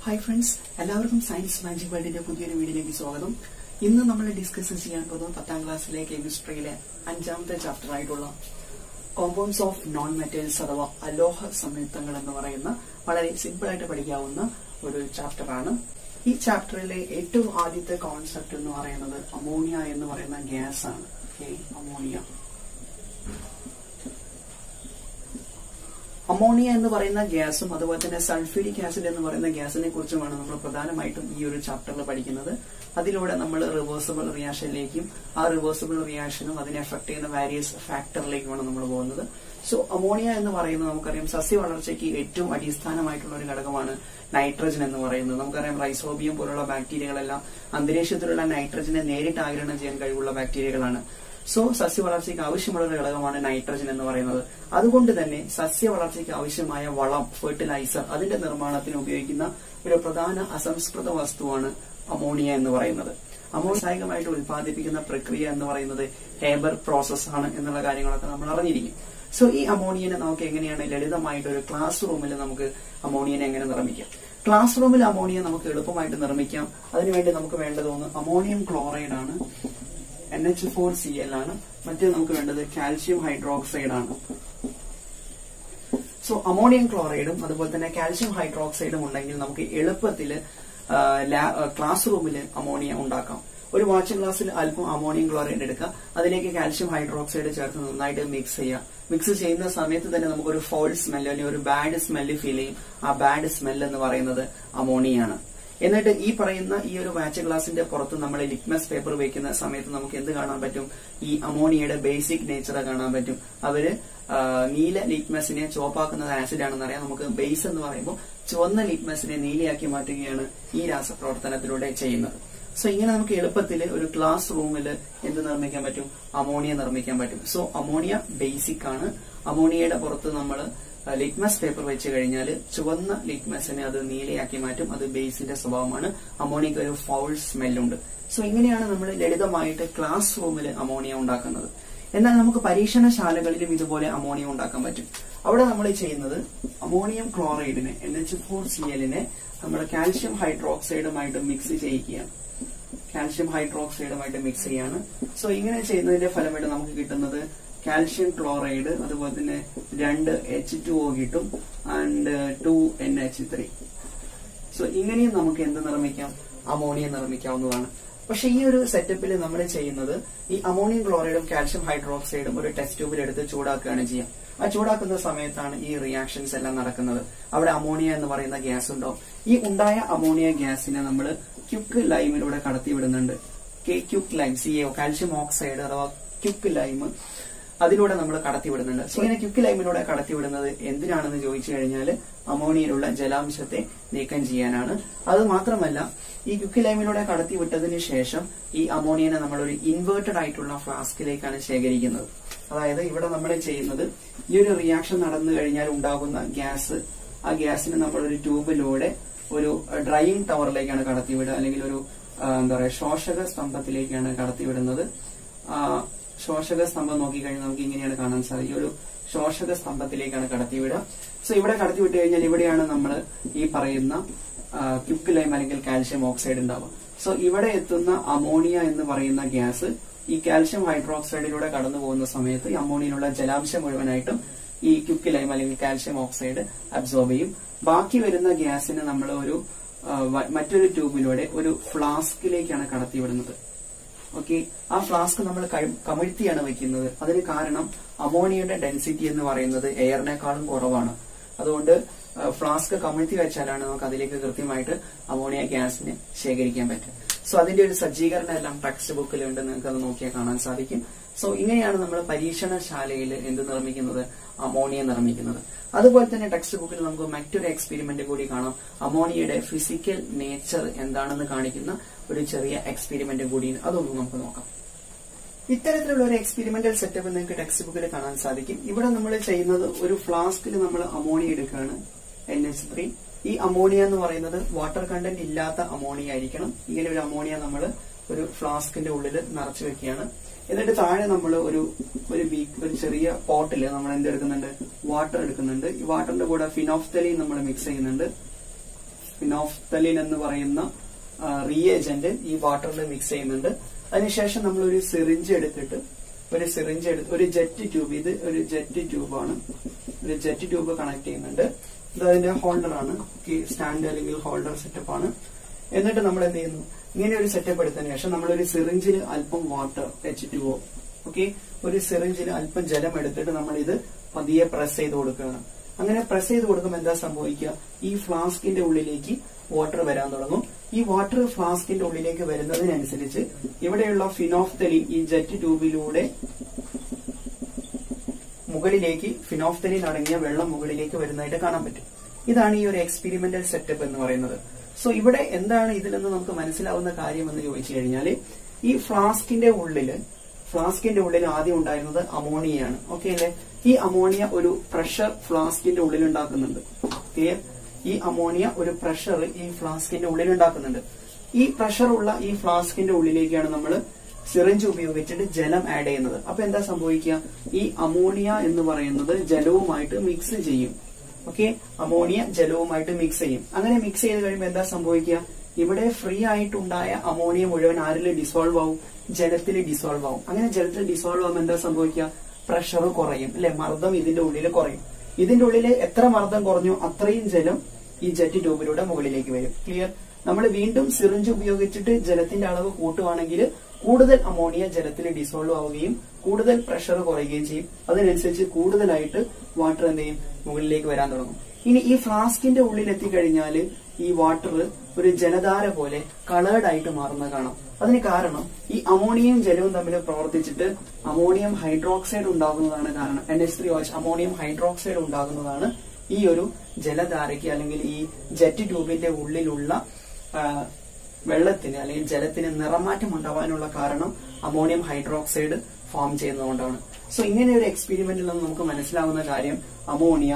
Hi friends, എല്ലാവർക്കും science magic വേൾഡിന്റെ പുതിയൊരു വീഡിയോയിലേക്ക് സ്വാഗതം. ഇന്ന് നമ്മൾ ഡിസ്കസ് ചെയ്യാൻ പോകുന്നത് 10ാം ക്ലാസ്സിലെ കെമിസ്ട്രിയിലെ 5ാമത്തെ ചാപ്റ്റർ ആയിട്ടുള്ള കോമ്പൗണ്ട്സ് ഓഫ് നോൺ മെറ്റൽസ് അഥവാ അലോഹ സംയുക്തങ്ങൾ എന്ന് പറയുന്ന വളരെ സിമ്പിൾ ആയിട്ട് പഠിക്കാവുന്ന ഒരു ചാപ്റ്റർ ആണ്. ഈ ചാപ്റ്ററിലെ ഏറ്റവും ആദ്യത്തെ കോൺസെപ്റ്റ് എന്ന് പറയുന്നത് അമോണിയ എന്ന് പറയുന്ന ഗ്യാസ് ആണ്. അമോണിയ എന്ന് പറയുന്ന ഗ്യാസും അതുപോലെ തന്നെ സൾഫ്യൂരിക് ആസിഡ് എന്ന് പറയുന്ന ഗ്യാസിനെ കുറിച്ചുമാണ് നമ്മൾ പ്രധാനമായിട്ടും ഈ ഒരു ചാപ്റ്ററിൽ പഠിക്കുന്നത്. അതിലൂടെ നമ്മൾ റിവേഴ്സിബിൾ റിയാക്ഷനിലേക്കും ആ റിവേഴ്സിബിൾ റിയാക്ഷനും അതിനെ എഫക്ട് ചെയ്യുന്ന വാരിയസ് ഫാക്ടറിലേക്കുമാണ് നമ്മൾ പോകുന്നത്. സോ അമോണിയ എന്ന് പറയുന്നത് നമുക്കറിയാം സസ്യ വളർച്ചയ്ക്ക് ഏറ്റവും അടിസ്ഥാനമായിട്ടുള്ള ഒരു ഘടകമാണ് നൈട്രജൻ എന്ന് പറയുന്നത്. നമുക്കറിയാം റൈസോബിയം പോലുള്ള ബാക്ടീരിയകളെല്ലാം അന്തരീക്ഷത്തിലുള്ള നൈട്രജനെ നേരിട്ട് ആഗിരണം ചെയ്യാൻ കഴിവുള്ള ബാക്ടീരിയകളാണ്. സോ സസ്യ വളർച്ചയ്ക്ക് ആവശ്യമുള്ള ഒരു ഘടകമാണ് നൈട്രജൻ എന്ന് പറയുന്നത്. അതുകൊണ്ട് തന്നെ സസ്യ വളർച്ചയ്ക്ക് ആവശ്യമായ വളം, ഫെർട്ടിലൈസർ, അതിന്റെ നിർമ്മാണത്തിന് ഉപയോഗിക്കുന്ന ഒരു പ്രധാന അസംസ്കൃത വസ്തുവാണ് അമോണിയ എന്ന് പറയുന്നത്. അമോണിയായിട്ട് ഉൽപ്പാദിപ്പിക്കുന്ന പ്രക്രിയ എന്ന് പറയുന്നത് ഹേബർ പ്രോസസ് ആണ് എന്നുള്ള കാര്യങ്ങളൊക്കെ നമ്മൾ അറിഞ്ഞിരിക്കും. സോ ഈ അമോണിയനെ നമുക്ക് എങ്ങനെയാണ് ലളിതമായിട്ട് ഒരു ക്ലാസ് റൂമിൽ നമുക്ക് അമോണിയനെ എങ്ങനെ നിർമ്മിക്കാം? ക്ലാസ് റൂമിൽ അമോണിയ നമുക്ക് എളുപ്പമായിട്ട് നിർമ്മിക്കാം. അതിനുവേണ്ടി നമുക്ക് വേണ്ടത് ഒന്ന് അമോണിയം ക്ലോറൈഡ് ആണ്, NH4Cl ആണ്. മറ്റേ നമുക്ക് വേണ്ടത് കാൽഷ്യം ഹൈഡ്രോക്സൈഡ് ആണ്. സോ അമോണിയം ക്ലോറൈഡും അതുപോലെ തന്നെ കാൽഷ്യം ഹൈഡ്രോക്സൈഡും ഉണ്ടെങ്കിൽ നമുക്ക് എളുപ്പത്തിൽ ക്ലാസ് റൂമിൽ അമോണിയ ഉണ്ടാക്കാം. ഒരു വാച്ചിങ് ഗ്ലാസ്സിൽ അല്പം അമോണിയം ക്ലോറൈഡ് എടുക്കുക, അതിലേക്ക് കാൽഷ്യം ഹൈഡ്രോക്സൈഡ് ചേർത്ത് നന്നായിട്ട് മിക്സ് ചെയ്യുക. മിക്സ് ചെയ്യുന്ന സമയത്ത് തന്നെ നമുക്കൊരു ഫൗൾ സ്മെല്ല് അല്ലെങ്കിൽ ഒരു ബാഡ് സ്മെല്ല് ഫീൽ ചെയ്യും. ആ ബാഡ് സ്മെല്ല് എന്ന് പറയുന്നത് അമോണിയാണ്. എന്നിട്ട് ഈ പറയുന്ന ഈ ഒരു വാച്ചിങ് ഗ്ലാസിന്റെ പുറത്ത് നമ്മൾ ലിറ്റ്മസ് പേപ്പർ വെക്കുന്ന സമയത്ത് നമുക്ക് എന്ത് കാണാൻ പറ്റും? ഈ അമോണിയയുടെ ബേസിക് നേച്ചർ കാണാൻ പറ്റും. അവര് നീല ലിറ്റ്മസിനെ ചുവപ്പാക്കുന്നത് ആസിഡ് ആണെന്ന് അറിയാം. നമുക്ക് ബേസ് എന്ന് പറയുമ്പോൾ ചുവന്ന ലിറ്റ്മസിനെ നീലയാക്കി മാറ്റുകയാണ് ഈ രാസപ്രവർത്തനത്തിലൂടെ ചെയ്യുന്നത്. സോ ഇങ്ങനെ നമുക്ക് എളുപ്പത്തിൽ ഒരു ക്ലാസ് റൂമിൽ എന്ത് നിർമ്മിക്കാൻ പറ്റും? അമോണിയ നിർമ്മിക്കാൻ പറ്റും. സോ അമോണിയ ബേസിക് ആണ്. അമോണിയയുടെ പുറത്ത് നമ്മൾ ലിറ്റ്മസ് പേപ്പർ വെച്ച് കഴിഞ്ഞാൽ ചുവന്ന ലിറ്റ്മസിനെ അത് നീലയാക്കി മാറ്റും. അത് ബേസിന്റെ സ്വഭാവമാണ്. അമോണിയക്ക് ഒരു ഫൗൾ സ്മെല്ലുണ്ട്. സോ ഇങ്ങനെയാണ് നമ്മൾ ലളിതമായിട്ട് ക്ലാസ് റൂമിൽ അമോണിയ ഉണ്ടാക്കുന്നത്. എന്നാൽ നമുക്ക് പരീക്ഷണശാലകളിലും ഇതുപോലെ അമോണിയ ഉണ്ടാക്കാൻ പറ്റും. അവിടെ നമ്മൾ ചെയ്യുന്നത് അമോണിയം ക്ലോറൈഡിനെ NH4Cl നമ്മൾ കാൽഷ്യം ഹൈഡ്രോക്സൈഡുമായിട്ട് മിക്സ് ചെയ്യിക്കുകയാണ്. മിക്സ് ചെയ്യാണ്. സോ ഇങ്ങനെ ചെയ്യുന്നതിന്റെ ഫലമായിട്ട് നമുക്ക് കിട്ടുന്നത് കാൽഷ്യം ക്ലോറൈഡ്, അതുപോലെ തന്നെ 2 H2O കിട്ടും ആൻഡ് 2 NH3. സോ ഇങ്ങനെയും നമുക്ക് എന്ത് നിർമ്മിക്കാം? അമോണിയ നിർമ്മിക്കാവുന്നതാണ്. പക്ഷെ ഈ ഒരു സെറ്റപ്പിൽ നമ്മൾ ചെയ്യുന്നത് ഈ അമോണിയം ക്ലോറൈഡും കാൽഷ്യം ഹൈഡ്രോക്സൈഡും ഒരു ടെസ്റ്റ് ട്യൂബിൽ എടുത്ത് ചൂടാക്കുകയാണ് ചെയ്യുക. ആ ചൂടാക്കുന്ന സമയത്താണ് ഈ റിയാക്ഷൻസ് എല്ലാം നടക്കുന്നത്. അവിടെ അമോണിയ എന്ന് പറയുന്ന ഗ്യാസ് ഉണ്ടാവും. ഈ ഉണ്ടായ അമോണിയ ഗ്യാസിനെ നമ്മൾ ക്യുക്ക് ലൈമിലൂടെ കടത്തിവിടുന്നുണ്ട്. Quick lime, CaO, calcium oxide അഥവാ ക്യുക്ക് ലൈം, അതിലൂടെ നമ്മൾ കടത്തിവിടുന്നുണ്ട്. സോ ഇങ്ങനെ ക്യുക്ക് ലൈമിലൂടെ കടത്തിവിടുന്നത് എന്തിനാണെന്ന് ചോദിച്ചു കഴിഞ്ഞാൽ അമോണിയയിലുള്ള ജലാംശത്തെ നീക്കം ചെയ്യാനാണ്. അത് മാത്രമല്ല, ഈ ക്യുക്ക് ലൈമിലൂടെ കടത്തിവിട്ടതിന് ശേഷം ഈ അമോണിയനെ നമ്മൾ ഒരു ഇൻവേർട്ടഡ് ആയിട്ടുള്ള ഫ്ലാസ്കിലേക്കാണ് ശേഖരിക്കുന്നത്. അതായത് ഇവിടെ നമ്മൾ ചെയ്യുന്നത് ഈ ഒരു റിയാക്ഷൻ നടന്നു കഴിഞ്ഞാൽ ഉണ്ടാകുന്ന ഗ്യാസ്, ആ ഗ്യാസിനെ നമ്മൾ ഒരു ട്യൂബിലൂടെ ഒരു ഡ്രൈയിങ് ടവറിലേക്കാണ് കടത്തിവിടുക, അല്ലെങ്കിൽ ഒരു ശോഷക സ്തംഭത്തിലേക്കാണ് കടത്തിവിടുന്നത്. ശോഷക സ്തംഭം നോക്കിക്കഴിഞ്ഞാൽ നമുക്ക് ഇങ്ങനെയാണ് കാണാൻ സാധിക്കും. ഒരു ശോഷക സ്തംഭത്തിലേക്കാണ് കടത്തിവിടുക. സോ ഇവിടെ കടത്തിവിട്ട് കഴിഞ്ഞാൽ ഇവിടെയാണ് നമ്മൾ ഈ പറയുന്ന ക്യുക്ക് ലൈം അല്ലെങ്കിൽ കാൽഷ്യം ഓക്സൈഡ് ഉണ്ടാവുക. സോ ഇവിടെ എത്തുന്ന അമോണിയ എന്ന് പറയുന്ന ഗ്യാസ് ഈ കാൽഷ്യം ഹൈഡ്രോക്സൈഡിലൂടെ കടന്നു പോകുന്ന സമയത്ത് ഈ അമോണിയയിലുള്ള ജലാംശം മുഴുവനായിട്ടും ഈ ക്യുക്ക് ലൈം അല്ലെങ്കിൽ കാൽഷ്യം ഓക്സൈഡ് അബ്സോർബ് ചെയ്യും. ബാക്കി വരുന്ന ഗ്യാസിനെ നമ്മൾ ഒരു മറ്റൊരു ട്യൂബിലൂടെ ഒരു ഫ്ലാസ്കിലേക്കാണ് കടത്തിവിടുന്നത്. ഓക്കെ, ആ ഫ്ലാസ്ക് നമ്മൾ കമിഴ്ത്തിയാണ് വെക്കുന്നത്. അതിന് കാരണം അമോണിയയുടെ ഡെൻസിറ്റി എന്ന് പറയുന്നത് എയറിനേക്കാളും കുറവാണ്. അതുകൊണ്ട് ഫ്ലാസ്ക് കമിഴ്ത്തി വെച്ചാലാണ് നമുക്ക് അതിലേക്ക് കൃത്യമായിട്ട് അമോണിയ ഗ്യാസിനെ ശേഖരിക്കാൻ പറ്റും. സോ അതിന്റെ ഒരു സജ്ജീകരണം എല്ലാം ടെക്സ്റ്റ് ബുക്കിലുണ്ട്, നിങ്ങൾക്ക് അത് നോക്കിയാൽ കാണാൻ സാധിക്കും. സോ ഇങ്ങനെയാണ് നമ്മൾ പരീക്ഷണശാലയിൽ എന്ത് നിർമ്മിക്കുന്നത്? അമോണിയ നിർമ്മിക്കുന്നത്. അതുപോലെ തന്നെ ടെക്സ്റ്റ് ബുക്കിൽ നമുക്ക് മറ്റൊരു എക്സ്പെരിമെന്റ് കൂടി കാണാം. അമോണിയയുടെ ഫിസിക്കൽ നേച്ചർ എന്താണെന്ന് കാണിക്കുന്ന ഒരു ചെറിയ എക്സ്പെരിമെന്റ് കൂടി, അതൊന്നും നമുക്ക് നോക്കാം. ഇത്തരത്തിലുള്ള ഒരു എക്സ്പെരിമെന്റൽ സെറ്റപ്പ് നിങ്ങൾക്ക് ടെക്സ്റ്റ് ബുക്കിൽ കാണാൻ സാധിക്കും. ഇവിടെ നമ്മൾ ചെയ്യുന്നത് ഒരു ഫ്ലാസ്കിൽ നമ്മൾ അമോണിയ എടുക്കുകയാണ്, NH3. ഈ അമോണിയ എന്ന് പറയുന്നത് വാട്ടർ കണ്ടന്റ് ഇല്ലാത്ത അമോണിയ ആയിരിക്കണം. ഇങ്ങനെ ഒരു അമോണിയ നമ്മൾ ഒരു ഫ്ലാസ്കിന്റെ ഉള്ളിൽ നിറച്ചു വെക്കുകയാണ്. എന്നിട്ട് താഴെ നമ്മൾ ഒരു ചെറിയ പോട്ടില് നമ്മൾ എന്തെടുക്കുന്നുണ്ട്? വാട്ടർ എടുക്കുന്നുണ്ട്. ഈ വാട്ടറിന്റെ കൂടെ ഫിനോഫ്തലീൻ നമ്മൾ മിക്സ് ചെയ്യുന്നുണ്ട്. ഫിനോഫ്തലിൻ എന്ന് പറയുന്ന റിയേജന്റ് ഈ വാട്ടറിൽ മിക്സ് ചെയ്യുന്നുണ്ട്. അതിനുശേഷം നമ്മൾ ഒരു സിറിഞ്ച് എടുത്തിട്ട് ഒരു ജെറ്റ് ട്യൂബ്, ഇത് ഒരു ജെറ്റ് ട്യൂബാണ്, ഒരു ജെറ്റ് ട്യൂബ് കണക്ട് ചെയ്യുന്നുണ്ട്. ഇത് അതിന്റെ ഹോൾഡറാണ്, സ്റ്റാൻഡ് അല്ലെങ്കിൽ ഹോൾഡർ സെറ്റപ്പ് ആണ്. എന്നിട്ട് നമ്മൾ എന്ത് ചെയ്യുന്നു, ഇങ്ങനെ ഒരു സെറ്റപ്പ് എടുത്തതിന് ശേഷം നമ്മളൊരു സിറിഞ്ചിൽ അല്പം വാട്ടർ H2O, ഓക്കെ, ഒരു സിറിഞ്ചിൽ അല്പം ജലം എടുത്തിട്ട് നമ്മൾ ഇത് പതിയെ പ്രസ് ചെയ്ത് കൊടുക്കുകയാണ്. അങ്ങനെ പ്രസ് ചെയ്ത് കൊടുക്കുമ്പോൾ എന്താ സംഭവിക്കുക, ഈ ഫ്ലാസ്കിന്റെ ഉള്ളിലേക്ക് വാട്ടർ വരാൻ തുടങ്ങും. ഈ വാട്ടർ ഫ്ലാസ്കിന്റെ ഉള്ളിലേക്ക് വരുന്നതിനനുസരിച്ച് ഇവിടെയുള്ള ഫിനോഫ്തലിൻ ഈ ജെറ്റ് ട്യൂബിലൂടെ മുകളിലേക്ക് ഫിനോഫ്തലിൻ അടങ്ങിയ വെള്ളം മുകളിലേക്ക് വരുന്നതായിട്ട് കാണാൻ പറ്റും. ഇതാണ് ഈ ഒരു എക്സ്പെരിമെന്റൽ സെറ്റപ്പ് എന്ന് പറയുന്നത്. സോ ഇവിടെ എന്താണ് ഇതിൽ നിന്ന് നമുക്ക് മനസ്സിലാവുന്ന കാര്യം എന്ന് ചോദിച്ചു കഴിഞ്ഞാൽ, ഈ ഫ്ലാസ്കിന്റെ ഉള്ളിൽ ആദ്യം ഉണ്ടായിരുന്നത് അമോണിയയാണ്. ഓക്കെ അല്ലെ? ഈ അമോണിയ ഒരു പ്രഷർ ഫ്ലാസ്കിന്റെ ഉള്ളിൽ ഉണ്ടാക്കുന്നുണ്ട്. ക്ലിയർ? ഈ അമോണിയ ഒരു പ്രഷർ ഈ ഫ്ലാസ്കിന്റെ ഉള്ളിൽ ഉണ്ടാക്കുന്നുണ്ട്. ഈ പ്രഷർ ഉള്ള ഈ ഫ്ലാസ്കിന്റെ ഉള്ളിലേക്കാണ് നമ്മൾ സിറിഞ്ച് ഉപയോഗിച്ചിട്ട് ജലം ആഡ് ചെയ്യുന്നത്. അപ്പൊ എന്താ സംഭവിക്കുക, ഈ അമോണിയ എന്ന് പറയുന്നത് ജലവുമായിട്ട് മിക്സ് ചെയ്യും. ഓക്കെ, അമോണിയ ജലവുമായിട്ട് മിക്സ് ചെയ്യും. അങ്ങനെ മിക്സ് ചെയ്ത് കഴിയുമ്പോൾ എന്താ സംഭവിക്കുക, ഇവിടെ ഫ്രീ ആയിട്ടുണ്ടായ അമോണിയ മുഴുവൻ ആരിൽ ഡിസോൾവ് ആവും, ജലത്തിൽ ഡിസോൾവ് ആവും. അങ്ങനെ ജലത്തിൽ ഡിസോൾവ് ആവുമ്പോൾ എന്താ സംഭവിക്കുക, പ്രഷർ കുറയും അല്ലെ, മർദ്ദം ഇതിന്റെ ഉള്ളിൽ കുറയും. ഇതിന്റെ ഉള്ളിൽ എത്ര മർദ്ദം കുറഞ്ഞു അത്രയും ജലം ഈ ജെറ്റ് ട്യൂബിലൂടെ മുകളിലേക്ക് വരും. ക്ലിയർ? നമ്മൾ വീണ്ടും സിറിഞ്ച് ഉപയോഗിച്ചിട്ട് ജലത്തിന്റെ അളവ് കൂട്ടുവാണെങ്കിൽ കൂടുതൽ അമോണിയ ജലത്തിൽ ഡിസോൾവ് ആവുകയും കൂടുതൽ പ്രഷർ കുറയുകയും ചെയ്യും. അതിനനുസരിച്ച് കൂടുതലായിട്ട് വാട്ടർ എന്ത് ചെയ്യും, മുകളിലേക്ക് വരാൻ തുടങ്ങും. ഇനി ഈ ഫ്ലാസ്കിന്റെ ഉള്ളിൽ എത്തിക്കഴിഞ്ഞാൽ ഈ വാട്ടർ ഒരു ജലധാര പോലെ കളേർഡ് ആയിട്ട് മാറുന്നത് കാണാം. അതിന് കാരണം ഈ അമോണിയയും ജലവും തമ്മിൽ പ്രവർത്തിച്ചിട്ട് അമോണിയം ഹൈഡ്രോക്സൈഡ് ഉണ്ടാകുന്നതാണ് കാരണം. NH3OH അമോണിയം ഹൈഡ്രോക്സൈഡ് ഉണ്ടാകുന്നതാണ് ഈ ഒരു ജലധാരയ്ക്ക് അല്ലെങ്കിൽ ഈ ജെറ്റ് ട്യൂബിന്റെ ഉള്ളിലുള്ള വെള്ളത്തിന് അല്ലെങ്കിൽ ജലത്തിന് നിറമാറ്റം ഉണ്ടാവാനുള്ള കാരണം അമോണിയം ഹൈഡ്രോക്സൈഡ് ഫോം ചെയ്യുന്നതുകൊണ്ടാണ്. സോ ഇങ്ങനെ ഒരു എക്സ്പെരിമെന്റിൽ നിന്ന് നമുക്ക് മനസ്സിലാവുന്ന കാര്യം, അമോണിയ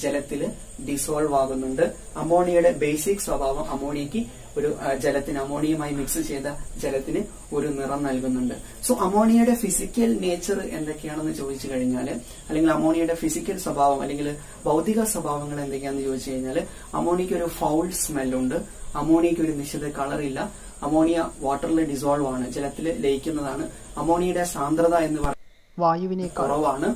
ജലത്തിൽ ഡിസോൾവ് ആകുന്നുണ്ട്. അമോണിയയുടെ ബേസിക് സ്വഭാവം അമോണിയക്ക് ഒരു ജലത്തിന് അമോണിയയുമായി മിക്സ് ചെയ്ത ജലത്തിന് ഒരു നിറം നൽകുന്നുണ്ട്. സോ അമോണിയയുടെ ഫിസിക്കൽ നേച്ചർ എന്തൊക്കെയാണെന്ന് ചോദിച്ചു കഴിഞ്ഞാൽ, അല്ലെങ്കിൽ അമോണിയയുടെ ഫിസിക്കൽ സ്വഭാവം അല്ലെങ്കിൽ ഭൗതിക സ്വഭാവങ്ങൾ എന്തൊക്കെയാണെന്ന് ചോദിച്ചു കഴിഞ്ഞാൽ, അമോണിയക്ക് ഒരു ഫൗൾ സ്മെല്ലുണ്ട്, അമോണിയക്ക് ഒരു നിശ്ചിത കളറില്ല, അമോണിയ വാട്ടറിൽ ഡിസോൾവ് ആണ്, ജലത്തിൽ ലയിക്കുന്നതാണ്. അമോണിയയുടെ സാന്ദ്രത എന്ന് പറയുന്നത് വായുവിനെ കുറവാണ്.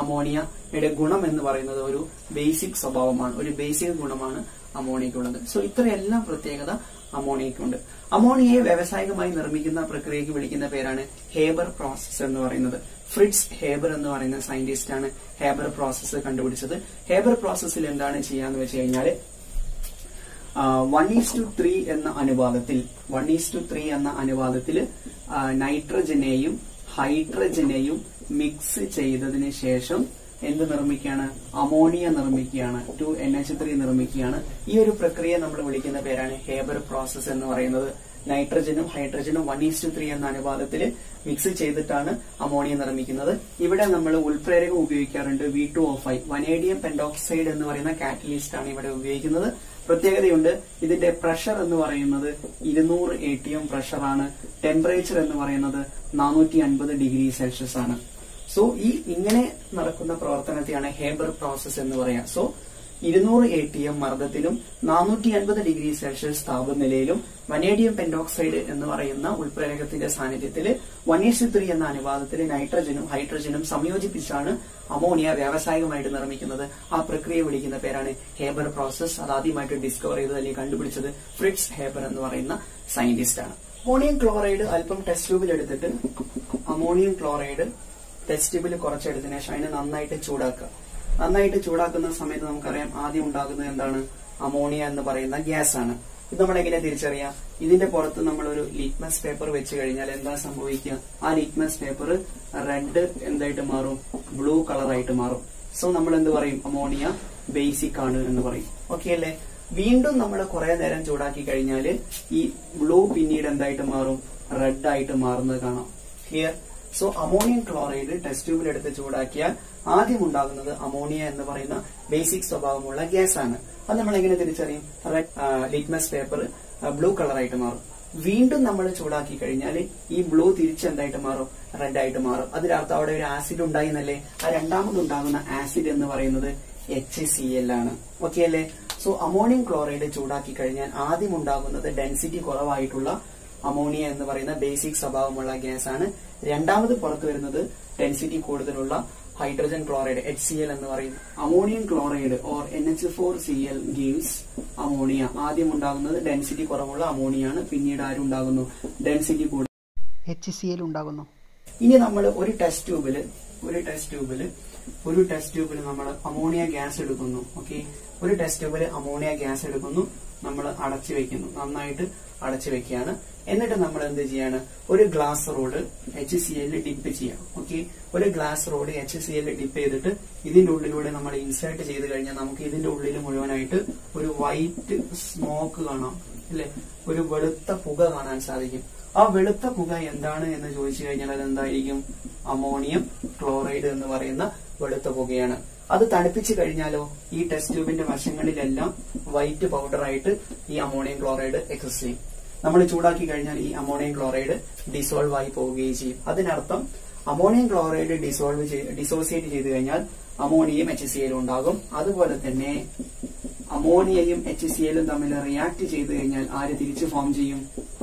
അമോണിയയുടെ ഗുണം എന്ന് പറയുന്നത് ഒരു ബേസിക് സ്വഭാവമാണ്, ഒരു ബേസിക് ഗുണമാണ് അമോണിയക്കുള്ളത്. സോ ഇത്രയെല്ലാം പ്രത്യേകത അമോണിയക്കുണ്ട്. അമോണിയയെ വ്യാവസായികമായി നിർമ്മിക്കുന്ന പ്രക്രിയയ്ക്ക് വിളിക്കുന്ന പേരാണ് ഹേബർ പ്രോസസ് എന്ന് പറയുന്നത്. ഫ്രിറ്റ്സ് ഹേബർ എന്ന് പറയുന്ന സയന്റിസ്റ്റ് ആണ് ഹേബർ പ്രോസസ് കണ്ടുപിടിച്ചത്. ഹേബർ പ്രോസസ്സിൽ എന്താണ് ചെയ്യാന്ന് വെച്ച് കഴിഞ്ഞാൽ 1:3 എന്ന അനുപാതത്തിൽ നൈട്രജനെയും ഹൈഡ്രജനെയും മിക്സ് ചെയ്തതിന് ശേഷം എന്ത് നിർമ്മിക്കുകയാണ്, അമോണിയ നിർമ്മിക്കുകയാണ്, 2NH3 നിർമ്മിക്കുകയാണ്. ഈ ഒരു പ്രക്രിയ നമ്മൾ വിളിക്കുന്ന പേരാണ് ഹേബർ പ്രോസസ് എന്ന് പറയുന്നത്. നൈട്രജനും ഹൈഡ്രജനും 1:3 എന്ന അനുപാതത്തിൽ മിക്സ് ചെയ്തിട്ടാണ് അമോണിയ നിർമ്മിക്കുന്നത്. ഇവിടെ നമ്മൾ ഉൾപ്രേരകം ഉപയോഗിക്കാറുണ്ട് V2O5, വനേഡിയം പെന്റോക്സൈഡ് എന്ന് പറയുന്ന കാറ്റലിസ്റ്റ് ആണ് ഇവിടെ ഉപയോഗിക്കുന്നത്. പ്രത്യേകതയുണ്ട്, ഇതിന്റെ പ്രഷർ എന്ന് പറയുന്നത് 200 atm പ്രഷറാണ്. ടെമ്പറേച്ചർ എന്ന് പറയുന്നത് 450 ഡിഗ്രി സെൽഷ്യസ് ആണ്. സോ ഇങ്ങനെ നടക്കുന്ന പ്രവർത്തനത്തെയാണ് ഹേബർ പ്രോസസ് എന്ന് പറയാം. സോ 200 atm മർദ്ദത്തിലും 450 ഡിഗ്രി സെൽഷ്യസ് താപനിലയിലും വനേഡിയം പെന്റോക്സൈഡ് എന്ന് പറയുന്ന ഉൾപ്രേരകത്തിന്റെ സാന്നിധ്യത്തിൽ 1:3 എന്ന അനുപാതത്തിൽ നൈട്രജനും ഹൈഡ്രജനും സംയോജിപ്പിച്ചാണ് അമോണിയ വ്യാവസായികമായിട്ട് നിർമ്മിക്കുന്നത്. ആ പ്രക്രിയ വിളിക്കുന്ന പേരാണ് ഹേബർ പ്രോസസ്. അതാദ്യമായിട്ട് ഡിസ്കവർ ചെയ്തത് അല്ലെങ്കിൽ കണ്ടുപിടിച്ചത് ഫ്രിറ്റ്സ് ഹേബർ എന്ന് പറയുന്ന സയന്റിസ്റ്റ് ആണ്. അമോണിയം ക്ലോറൈഡ് അല്പം ടെസ്റ്റ് ട്യൂബിൽ എടുത്തിട്ട് അമോണിയം ക്ലോറൈഡ് ടെസ്റ്റ് ട്യൂബിൽ കുറച്ചെടുത്തതിനു ശേഷം അതിനെ നന്നായിട്ട് ചൂടാക്കുക. നന്നായിട്ട് ചൂടാക്കുന്ന സമയത്ത് നമുക്കറിയാം ആദ്യം ഉണ്ടാകുന്നത് എന്താണ്, അമോണിയ എന്ന് പറയുന്ന ഗ്യാസ് ആണ്. ഇത് നമ്മളെങ്ങനെ തിരിച്ചറിയാം, ഇതിന്റെ പുറത്ത് നമ്മളൊരു ലിറ്റ്മസ് പേപ്പർ വെച്ച് കഴിഞ്ഞാൽ എന്താ സംഭവിക്കുക, ആ ലിറ്റ്മസ് പേപ്പർ റെഡ് എന്തായിട്ട് മാറും, ബ്ലൂ കളറായിട്ട് മാറും. സോ നമ്മൾ എന്ത് പറയും, അമോണിയ ബേസിക് ആണ് എന്ന് പറയും. ഓക്കെ അല്ലേ? വീണ്ടും നമ്മൾ കുറെ നേരം ചൂടാക്കി കഴിഞ്ഞാൽ ഈ ബ്ലൂ പിന്നീട് എന്തായിട്ട് മാറും, റെഡ് ആയിട്ട് മാറുന്നത് കാണാം. Clear? So ammonium chloride test ട്യൂബിൽ എടുത്ത് ചൂടാക്കിയാൽ ആദ്യം ഉണ്ടാകുന്നത് അമോണിയ എന്ന് പറയുന്ന ബേസിക് സ്വഭാവമുള്ള ഗ്യാസ് ആണ്. അത് നമ്മൾ എങ്ങനെ തിരിച്ചറിയും, റെഡ് ലിറ്റ്മസ് പേപ്പർ ബ്ലൂ കളറായിട്ട് മാറും. വീണ്ടും നമ്മൾ ചൂടാക്കി കഴിഞ്ഞാൽ ഈ ബ്ലൂ തിരിച്ചെന്തായിട്ട് മാറും, റെഡ് ആയിട്ട് മാറും. അതിനർത്ഥം അവിടെ ഒരു ആസിഡ് ഉണ്ടായിരുന്നല്ലേ, ആ രണ്ടാമതുണ്ടാകുന്ന ആസിഡ് എന്ന് പറയുന്നത് HCl ആണ്. ഓക്കെ അല്ലേ? സോ അമോണിയം ക്ലോറൈഡ് ചൂടാക്കി കഴിഞ്ഞാൽ ആദ്യം ഉണ്ടാകുന്നത് ഡെൻസിറ്റി കുറവായിട്ടുള്ള അമോണിയ എന്ന് പറയുന്ന ബേസിക് സ്വഭാവമുള്ള ഗ്യാസ് ആണ്. രണ്ടാമത് പുറത്തു വരുന്നത് ഡെൻസിറ്റി കൂടുതലുള്ള ഹൈഡ്രജൻ ക്ലോറൈഡ് HCl എന്ന് പറയുന്ന ammonium chloride or NH4Cl gives ammonia. ആദ്യം ഉണ്ടാകുന്നത് ഡെൻസിറ്റി കുറവുള്ള അമോണിയാണ്, പിന്നീട് ആരുണ്ടാകുന്നു, ഡെൻസിറ്റി കൂടുതൽ HCl ഉണ്ടാകുന്നു. ഇനി നമ്മൾ ഒരു ടെസ്റ്റ് ട്യൂബിൽ നമ്മൾ അമോണിയ ഗ്യാസ് എടുക്കുന്നു. ഓക്കെ, ഒരു ടെസ്റ്റ് ട്യൂബിൽ അമോണിയ ഗ്യാസ് എടുക്കുന്നു, നമ്മൾ അടച്ചു വെക്കുന്നു, നന്നായിട്ട് അടച്ചു വെക്കുകയാണ്. എന്നിട്ട് നമ്മൾ എന്ത് ചെയ്യാണ്, ഒരു ഗ്ലാസ് റോഡ് HCl ഡിപ്പ് ചെയ്യാം. ഓക്കെ, ഒരു ഗ്ലാസ് റോഡ് HCl ഡിപ്പ് ചെയ്തിട്ട് ഇതിന്റെ ഉള്ളിലൂടെ നമ്മൾ ഇൻസേർട്ട് ചെയ്ത് കഴിഞ്ഞാൽ നമുക്ക് ഇതിന്റെ ഉള്ളിൽ മുഴുവനായിട്ട് ഒരു വൈറ്റ് സ്മോക്ക് കാണാം, അല്ലെ, ഒരു വെളുത്ത പുക കാണാൻ സാധിക്കും. ആ വെളുത്ത പുക എന്താണ് എന്ന് ചോദിച്ചു കഴിഞ്ഞാൽ അതെന്തായിരിക്കും, അമോണിയം ക്ലോറൈഡ് എന്ന് പറയുന്ന വെളുത്ത പുകയാണ്. അത് തണുപ്പിച്ചു കഴിഞ്ഞാലോ ഈ ടെസ്റ്റ് ട്യൂബിന്റെ വശങ്ങളിലെല്ലാം വൈറ്റ് പൗഡറായിട്ട് ഈ അമോണിയം ക്ലോറൈഡ് എക്സിസ്റ്റ് ചെയ്യും. നമ്മൾ ചൂടാക്കി കഴിഞ്ഞാൽ ഈ അമോണിയം ക്ലോറൈഡ് ഡിസോൾവ് ആയി പോവുകയും ചെയ്യും. അതിനർത്ഥം അമോണിയം ക്ലോറൈഡ് ഡിസോസിയേറ്റ് ചെയ്ത് കഴിഞ്ഞാൽ അമോണിയയും HCl ഉണ്ടാകും. അതുപോലെ തന്നെ അമോണിയയും HCl തമ്മിൽ റിയാക്ട് ചെയ്ത് കഴിഞ്ഞാൽ ആര് തിരിച്ച് ഫോം ചെയ്യും,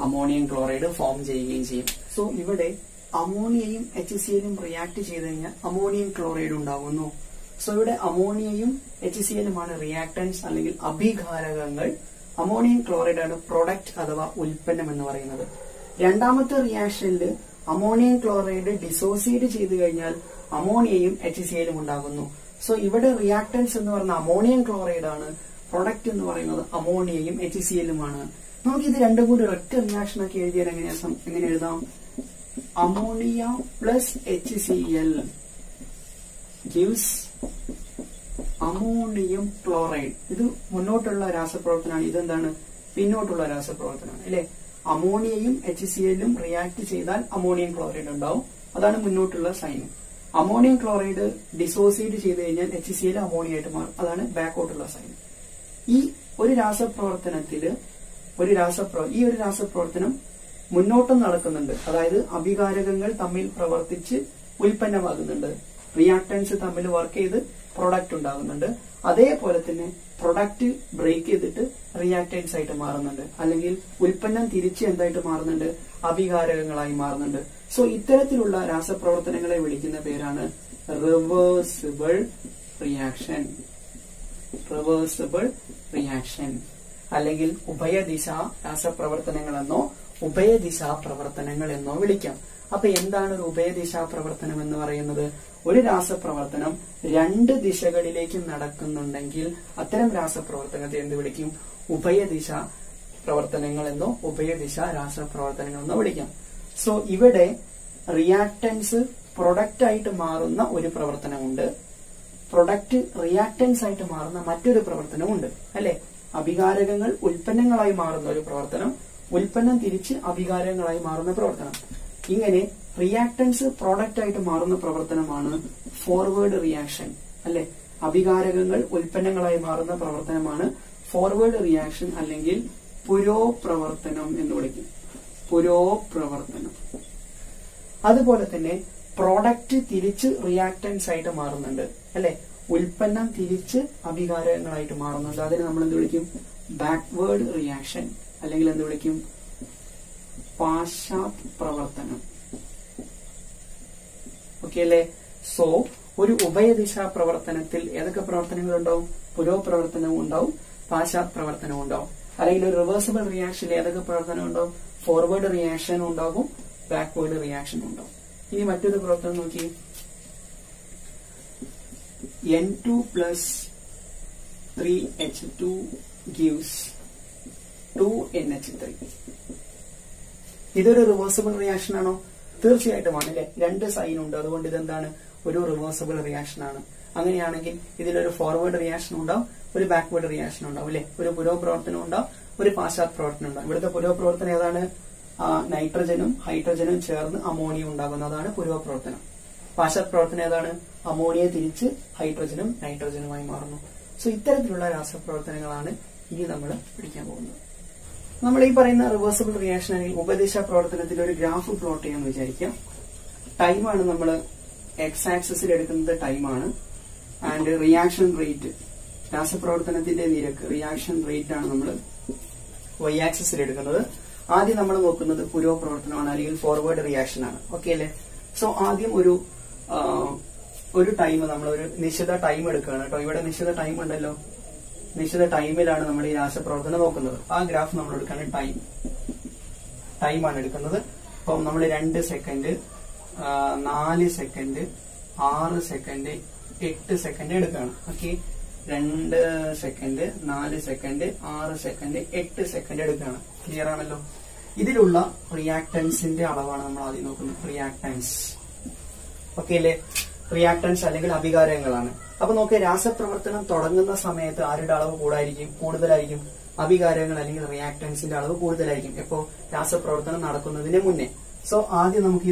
അമോണിയം ക്ലോറൈഡ് ഫോം ചെയ്യുകയും ചെയ്യും. സോ ഇവിടെ അമോണിയയും HCl റിയാക്ട് ചെയ്ത് കഴിഞ്ഞാൽ അമോണിയം ക്ലോറൈഡ് ഉണ്ടാകുന്നു. സോ ഇവിടെ അമോണിയയും HCl ആണ് റിയാക്ടൻസ് അല്ലെങ്കിൽ അഭികാരകങ്ങൾ. അമോണിയം ക്ലോറൈഡ് ആണ് പ്രൊഡക്റ്റ് അഥവാ ഉൽപ്പന്നം എന്ന് പറയുന്നത്. രണ്ടാമത്തെ റിയാക്ഷനിൽ അമോണിയം ക്ലോറൈഡ് ഡിസോസിയേറ്റ് ചെയ്ത് കഴിഞ്ഞാൽ അമോണിയയും HCl ഉണ്ടാകുന്നു. സോ ഇവിടെ റിയാക്ടൻസ് എന്ന് പറയുന്ന അമോണിയം ക്ലോറൈഡ് ആണ്, പ്രൊഡക്റ്റ് എന്ന് പറയുന്നത് അമോണിയയും HCl ആണ്. നമുക്ക് ഇത് രണ്ടും കൂടി ഒറ്റ റിയാക്ഷൻ ആക്കി എഴുതിയാൽ എങ്ങനെ എഴുതാം, ammonia plus HCl gives ammonium chloride. ഇത് മുന്നോട്ടുള്ള രാസപ്രവർത്തനമാണ്, ഇതെന്താണ്, പിന്നോട്ടുള്ള രാസപ്രവർത്തനമാണ്, അല്ലെ. അമോണിയയും HCl റിയാക്ട് ചെയ്താൽ അമോണിയം ക്ലോറൈഡ് ഉണ്ടാവും, അതാണ് മുന്നോട്ടുള്ള സൈൻ. അമോണിയം ക്ലോറൈഡ് ഡിസോസിയേറ്റ് ചെയ്ത് കഴിഞ്ഞാൽ HCl അമോണിയായിട്ട് മാറും, അതാണ് ബാക്കോട്ടുള്ള സൈൻ. ഈ ഒരു രാസപ്രവർത്തനം മുന്നോട്ടും നടക്കുന്നുണ്ട്, അതായത് അഭികാരകങ്ങൾ തമ്മിൽ പ്രവർത്തിച്ച് ഉൽപ്പന്നമാകുന്നുണ്ട്, റിയാക്ടൻസ് തമ്മിൽ വർക്ക് ചെയ്ത് പ്രൊഡക്റ്റ് ഉണ്ടാകുന്നുണ്ട്. അതേപോലെ തന്നെ പ്രൊഡക്റ്റ് ബ്രേക്ക് ചെയ്തിട്ട് റിയാക്ടൻസ് ആയിട്ട് മാറുന്നുണ്ട്, അല്ലെങ്കിൽ ഉൽപ്പന്നം തിരിച്ച് എന്തായിട്ട് മാറുന്നുണ്ട്, അഭികാരകങ്ങളായി മാറുന്നുണ്ട്. സോ ഇത്തരത്തിലുള്ള രാസപ്രവർത്തനങ്ങളെ വിളിക്കുന്ന പേരാണ് റിവേഴ്സിബിൾ റിയാക്ഷൻ അല്ലെങ്കിൽ ഉഭയദിശ രാസപ്രവർത്തനങ്ങളെന്നോ ഉഭയദിശാ പ്രവർത്തനങ്ങൾ എന്നോ വിളിക്കാം. അപ്പൊ എന്താണ് ഒരു ഉഭയദിശാ പ്രവർത്തനം എന്ന് പറയുന്നത്, ഒരു രാസപ്രവർത്തനം രണ്ട് ദിശകളിലേക്ക് നടക്കുന്നുണ്ടെങ്കിൽ അത്തരം രാസപ്രവർത്തനത്തെ എന്ത് വിളിക്കും, ഉഭയദിശ പ്രവർത്തനങ്ങൾ എന്നോ ഉഭയദിശ രാസപ്രവർത്തനങ്ങൾ എന്നോ വിളിക്കാം. സോ ഇവിടെ റിയാക്ടൻസ് പ്രൊഡക്റ്റ് ആയിട്ട് മാറുന്ന ഒരു പ്രവർത്തനമുണ്ട്, പ്രൊഡക്റ്റ് റിയാക്ടൻസ് ആയിട്ട് മാറുന്ന മറ്റൊരു പ്രവർത്തനമുണ്ട്, അല്ലെ. അഭികാരകങ്ങൾ ഉൽപ്പന്നങ്ങളായി മാറുന്ന ഒരു പ്രവർത്തനം, ഉൽപ്പന്നം തിരിച്ച് അഭികാരകങ്ങളായി മാറുന്ന പ്രവർത്തനം. ഇങ്ങനെ റിയാക്ടൻസ് പ്രോഡക്റ്റ് ആയിട്ട് മാറുന്ന പ്രവർത്തനമാണ് ഫോർവേഡ് റിയാക്ഷൻ, അല്ലെ. അഭികാരകങ്ങൾ ഉൽപ്പന്നങ്ങളായി മാറുന്ന പ്രവർത്തനമാണ് ഫോർവേഡ് റിയാക്ഷൻ അല്ലെങ്കിൽ പുരോപ്രവർത്തനം എന്ന് വിളിക്കും, പുരോപ്രവർത്തനം. അതുപോലെ തന്നെ പ്രോഡക്റ്റ് തിരിച്ച് റിയാക്ടൻസ് ആയിട്ട് മാറുന്നുണ്ട്, അല്ലെ. ഉൽപ്പന്നം തിരിച്ച് അഭികാരകങ്ങളായിട്ട് മാറുന്നുണ്ട്, അതിന് നമ്മൾ എന്ത് വിളിക്കും, ബാക്ക്വേർഡ് റിയാക്ഷൻ അല്ലെങ്കിൽ എന്ത് വിളിക്കും, പാശ്ചാത്പ്രവർത്തനം. ഓക്കെ അല്ലെ. സോ ഒരു ഉഭയദിശാ പ്രവർത്തനത്തിൽ ഏതൊക്കെ പ്രവർത്തനങ്ങളുണ്ടാവും, പുരോപ്രവർത്തനവും ഉണ്ടാവും, പാശ്ചാത്പ്രവർത്തനവും ഉണ്ടാവും. അല്ലെങ്കിൽ ഒരു റിവേഴ്സിബിൾ റിയാക്ഷനിൽ ഏതൊക്കെ പ്രവർത്തനം ഉണ്ടാവും, ഫോർവേഡ് റിയാക്ഷൻ ഉണ്ടാകും, ബാക്ക്വേർഡ് റിയാക്ഷൻ ഉണ്ടാവും. ഇനി മറ്റൊരു പ്രവർത്തനം നോക്കി, N2 plus 3H2 gives 2NH3. ഇതൊരു റിവേഴ്സിബിൾ റിയാക്ഷൻ ആണോ, തീർച്ചയായിട്ടും ആണ്, അല്ലെ. രണ്ട് സൈൻ ഉണ്ട്, അതുകൊണ്ട് ഇതെന്താണ്, ഒരു റിവേഴ്സിബിൾ റിയാക്ഷൻ ആണ്. അങ്ങനെയാണെങ്കിൽ ഇതിലൊരു ഫോർവേഡ് റിയാക്ഷൻ ഉണ്ടാവും, ഒരു ബാക്ക്വേർഡ് റിയാക്ഷൻ ഉണ്ടാവും, അല്ലെ. ഒരു പുരോപ്രവർത്തനം ഉണ്ടാവും, ഒരു പാശ്ചാത്പ്രവർത്തനം ഉണ്ടാവും. ഇവിടുത്തെ പുരോപ്രവർത്തനം ഏതാണ്, നൈട്രജനും ഹൈഡ്രജനും ചേർന്ന് അമോണിയ ഉണ്ടാകുന്നതാണ് പുരോപ്രവർത്തനം. പാശ്ചാത്പ്രവർത്തനം ഏതാണ്, അമോണിയ തിരിച്ച് ഹൈഡ്രജനും നൈട്രജനുമായി മാറുന്നു. സോ ഇത്തരത്തിലുള്ള രാസപ്രവർത്തനങ്ങളാണ് ഇനി നമ്മൾ പഠിക്കാൻ പോകുന്നത്. നമ്മൾ ഈ പറയുന്ന റിവേഴ്സിബിൾ റിയാക്ഷൻ അല്ലെങ്കിൽ ഉപദിശാ പ്രവർത്തനത്തിൽ ഒരു ഗ്രാഫ് പ്ലോട്ട് ചെയ്യാന്ന് വിചാരിക്കാം. ടൈമാണ് നമ്മൾ എക്സ് ആക്സിസിൽ എടുക്കുന്നത്, ടൈമാണ്. ആൻഡ് റിയാക്ഷൻ റേറ്റ് രാസപ്രവർത്തനത്തിന്റെ നിരക്ക് റിയാക്ഷൻ റേറ്റ് ആണ് നമ്മൾ y ആക്സിസിൽ എടുക്കുന്നത്. ആദ്യം നമ്മൾ നോക്കുന്നത് പുരോപ്രവർത്തനമാണ് അല്ലെങ്കിൽ ഫോർവേഡ് റിയാക്ഷൻ ആണ്. ഓക്കെ അല്ലേ? സോ ആദ്യം ഒരു ടൈം നമ്മൾ ഒരു നിശ്ചിത ടൈം എടുക്കുകയാണ് കേട്ടോ. ഇവിടെ നിശ്ചിത ടൈം ഉണ്ടല്ലോ. നിശ്ചിത ടൈമിലാണ് നമ്മൾ ഈ രാസപ്രവർത്തനം നോക്കുന്നത്. ആ ഗ്രാഫ് നമ്മൾ എടുക്കുകയാണ് ടൈമാണ് എടുക്കുന്നത്. അപ്പം നമ്മൾ 2 സെക്കൻഡ് 4 സെക്കൻഡ് 6 സെക്കൻഡ് 8 സെക്കൻഡ് എടുക്കുകയാണ്. Okay, 2 second 4 second 6 second 8 second എടുക്കുകയാണ്. ക്ലിയർ ആണല്ലോ? ഇതിലുള്ള റിയാക്ടൻസിന്റെ അളവാണ് നമ്മൾ ആദ്യം നോക്കുന്നത്. റിയാക്ടൻസ്. ഓക്കെ അല്ലേ? റിയാക്ടൻസ് അല്ലെങ്കിൽ അഭികാരങ്ങളാണ്. അപ്പൊ നോക്കിയ രാസപ്രവർത്തനം തുടങ്ങുന്ന സമയത്ത് ആരുടെ അളവ് കൂടുതലായിരിക്കും? അഭികാരങ്ങൾ അല്ലെങ്കിൽ റിയാക്ടൻസിന്റെ അളവ് കൂടുതലായിരിക്കും. എപ്പോ? രാസപ്രവർത്തനം നടക്കുന്നതിന് മുന്നേ. സോ ആദ്യം നമുക്ക്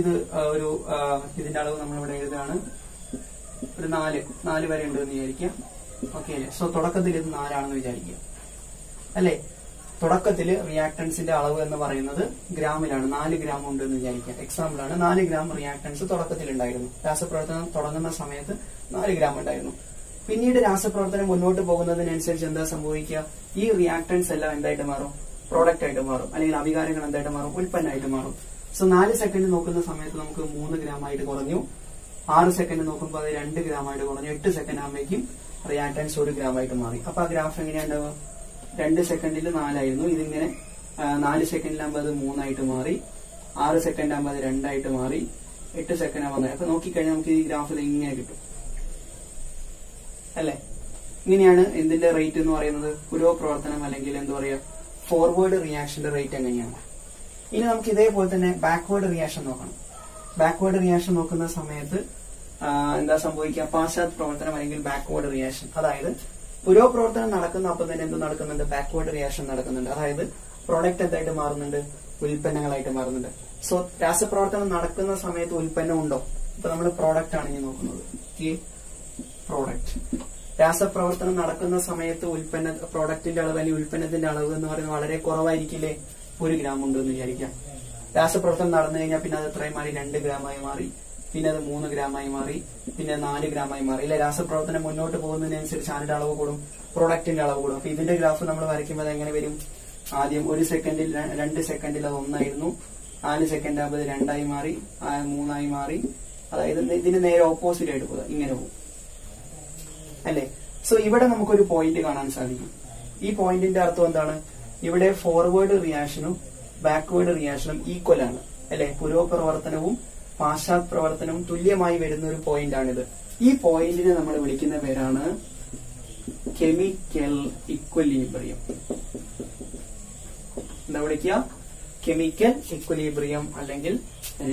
ഇതിന്റെ അളവ് നമ്മളിവിടെ എഴുതുകയാണ്. ഒരു 4 വരെ ഉണ്ട് എന്ന് വിചാരിക്കുക. ഓക്കെ അല്ലേ? സോ തുടക്കത്തിൽ ഇത് 4 ആണെന്ന് വിചാരിക്കുക അല്ലെ? തുടക്കത്തിൽ റിയാക്ടൻസിന്റെ അളവ് എന്ന് പറയുന്നത് ഗ്രാമിലാണ്. 4 ഗ്രാം ഉണ്ട് എന്ന് വിചാരിക്കുക. എക്സാമ്പിൾ ആണ്. 4 ഗ്രാം റിയാക്ടൻസ് തുടക്കത്തിൽ ഉണ്ടായിരുന്നു. രാസപ്രവർത്തനം തുടങ്ങുന്ന സമയത്ത് 4 ഗ്രാം ഉണ്ടായിരുന്നു. പിന്നീട് രാസപ്രവർത്തനം മുന്നോട്ട് പോകുന്നതിനനുസരിച്ച് എന്താ സംഭവിക്കുക? ഈ റിയാക്ടൻസ് എല്ലാം എന്തായിട്ട് മാറും? പ്രോഡക്റ്റ് ആയിട്ട് മാറും. അല്ലെങ്കിൽ അഭികാരങ്ങൾ എന്തായിട്ട് മാറും? ഉൽപ്പന്നമായിട്ട് മാറും. സോ 4 സെക്കൻഡ് നോക്കുന്ന സമയത്ത് നമുക്ക് 3 ഗ്രാം ആയിട്ട് കുറഞ്ഞു. 6 സെക്കൻഡ് നോക്കുമ്പോൾ അത് 2 ഗ്രാം ആയിട്ട് കുറഞ്ഞു. 8 സെക്കൻഡ് ആകുമ്പോഴേക്കും റിയാക്ടൻസ് 1 ഗ്രാം ആയിട്ട് മാറി. അപ്പൊ ആ ഗ്രാഫ് എങ്ങനെയുണ്ടാവുക? 2 സെക്കൻഡിൽ 4 ആയിരുന്നു. ഇതിങ്ങനെ 4 സെക്കൻഡിലാകുമ്പോൾ അത് 3 ആയിട്ട് മാറി. 6 സെക്കൻഡ് ആകുമ്പോൾ അത് 2 ആയിട്ട് മാറി. 8 സെക്കൻഡ് ആകുമ്പോൾ അപ്പൊ നോക്കിക്കഴിഞ്ഞാൽ നമുക്ക് ഈ ഗ്രാഫിൽ ഇങ്ങനെ കിട്ടും അല്ലെ? ഇങ്ങനെയാണ് എന്തിന്റെ റേറ്റ് എന്ന് പറയുന്നത്? പുരോപ്രവർത്തനം അല്ലെങ്കിൽ എന്താ പറയാ ഫോർവേഡ് റിയാക്ഷന്റെ റേറ്റ് എങ്ങനെയാണ്. ഇനി നമുക്ക് ഇതേപോലെ തന്നെ ബാക്ക്വേർഡ് റിയാക്ഷൻ നോക്കണം. ബാക്ക്വേർഡ് റിയാക്ഷൻ നോക്കുന്ന സമയത്ത് എന്താ സംഭവിക്കുക? പാശ്ചാത്യ പ്രവർത്തനം അല്ലെങ്കിൽ ബാക്ക്വേർഡ് റിയാക്ഷൻ. അതായത് പുരോപ്രവർത്തനം നടക്കുന്ന അപ്പം തന്നെ എന്ത് നടക്കുന്നുണ്ട്? ബാക്ക്വേർഡ് റിയാക്ഷൻ നടക്കുന്നുണ്ട്. അതായത് പ്രോഡക്റ്റ് എന്തായിട്ട് മാറുന്നുണ്ട്? ഉൽപ്പന്നങ്ങളായിട്ട് മാറുന്നുണ്ട്. സോ രാസപ്രവർത്തനം നടക്കുന്ന സമയത്ത് ഉൽപ്പന്നം ഉണ്ടോ? ഇപ്പൊ നമ്മൾ പ്രോഡക്റ്റ് ആണ് ഇനി നോക്കുന്നത്. പ്രോഡക്റ്റ്. രാസപ്രവർത്തനം നടക്കുന്ന സമയത്ത് പ്രോഡക്റ്റിന്റെ അളവ് അല്ലെങ്കിൽ ഉൽപ്പന്നത്തിന്റെ അളവ് എന്ന് പറയുന്നത് വളരെ കുറവായിരിക്കില്ലേ? 1 ഗ്രാം ഉണ്ട് എന്ന് വിചാരിക്കാം. രാസപ്രവർത്തനം നടന്നു കഴിഞ്ഞാൽ പിന്നെ അത് എത്രയും മാറി? 2 ഗ്രാമായി മാറി. പിന്നെ അത് 3 ഗ്രാമായി മാറി. പിന്നെ 4 ഗ്രാമായി മാറി. ഇല്ല, രാസപ്രവർത്തനം മുന്നോട്ട് പോകുന്നതിനനുസരിച്ച് ആരുടെ അളവ് കൂടും? പ്രൊഡക്റ്റിന്റെ അളവ് കൂടും. അപ്പൊ ഇതിന്റെ ഗ്രാഫ് നമ്മൾ വരയ്ക്കുമ്പോൾ എങ്ങനെ വരും? ആദ്യം 1 സെക്കൻഡിൽ 2 സെക്കൻഡിൽ അത് 1 ആയിരുന്നു. 4 സെക്കൻഡ് ആകുമ്പോൾ 2 ആയി മാറി. 3 ആയി മാറി. അതായത് ഇതിന് നേരെ ഓപ്പോസിറ്റ് ആയിട്ട് പോകുക. ഇങ്ങനെ പോകും അല്ലെ? സോ ഇവിടെ നമുക്കൊരു പോയിന്റ് കാണാൻ സാധിക്കും. ഈ പോയിന്റിന്റെ അർത്ഥം എന്താണ്? ഇവിടെ ഫോർവേഡ് റിയാക്ഷനും ബാക്ക്വേർഡ് റിയാക്ഷനും ഈക്വൽ ആണ് അല്ലെ? പുരോപ്രവർത്തനവും പാശ്ചാത്യ പ്രവർത്തനവും തുല്യമായി വരുന്ന ഒരു പോയിന്റ് ആണിത്. ഈ പോയിന്റിനെ നമ്മൾ വിളിക്കുന്ന പേരാണ് കെമിക്കൽ ഇക്വലിബ്രിയം. എന്താ വിളിക്കുക? കെമിക്കൽ ഇക്വലിബ്രിയം അല്ലെങ്കിൽ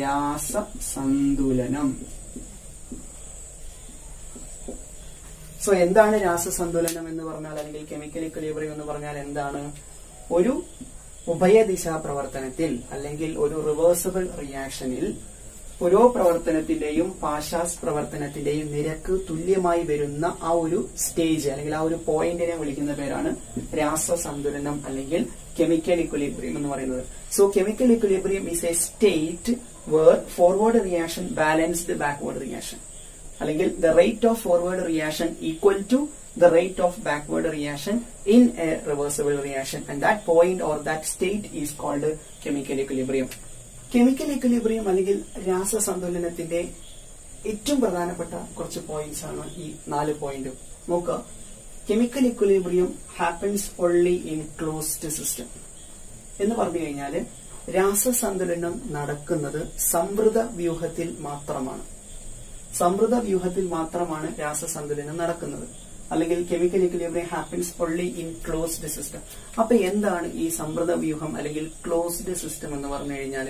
രാസസന്തുലനം. സോ എന്താണ് രാസസന്തുലനം എന്ന് പറഞ്ഞാൽ അല്ലെങ്കിൽ കെമിക്കൽ ഇക്വലിബ്രിയം എന്ന് പറഞ്ഞാൽ എന്താണ്? ഒരു ഉഭയദിശാ പ്രവർത്തനത്തിൽ അല്ലെങ്കിൽ ഒരു റിവേഴ്സിബിൾ റിയാക്ഷനിൽ പുരോപ്രവർത്തനത്തിന്റെയും പാശ്ചാത്യ പ്രവർത്തനത്തിന്റെയും നിരക്ക് തുല്യമായി വരുന്ന ആ ഒരു സ്റ്റേജ് അല്ലെങ്കിൽ ആ ഒരു പോയിന്റിനെ വിളിക്കുന്ന പേരാണ് രാസസന്തുലനം അല്ലെങ്കിൽ കെമിക്കൽ ഇക്വലിബ്രിയം എന്ന് പറയുന്നത്. So chemical equilibrium is a state where forward reaction balanced backward reaction അല്ലെങ്കിൽ the rate of forward reaction equal to the rate of backward reaction in a reversible reaction, and that point or that state is called chemical equilibrium. Chemical equilibrium അല്ലെങ്കിൽ രാസസന്തുലനത്തിന്റെ ഏറ്റവും പ്രധാനപ്പെട്ട കുറച്ച് points ആണ് ഈ 4 point. നോക്കുക, chemical equilibrium happens only in closed system എന്ന് പറഞ്ഞു കഴിഞ്ഞാൽ രാസസന്തുലനം നടക്കുന്നത് സംവൃത വ്യൂഹത്തിൽ മാത്രമാണ്. സംവൃത വ്യൂഹത്തിൽ മാത്രമാണ് രാസസന്തുലനം നടക്കുന്നത്. അല്ലെങ്കിൽ chemical equilibrium happens only in closed system. അപ്പൊ എന്താണ് ഈ സംവൃത വ്യൂഹം അല്ലെങ്കിൽ ക്ലോസ്ഡ് സിസ്റ്റം എന്ന് പറഞ്ഞു കഴിഞ്ഞാൽ,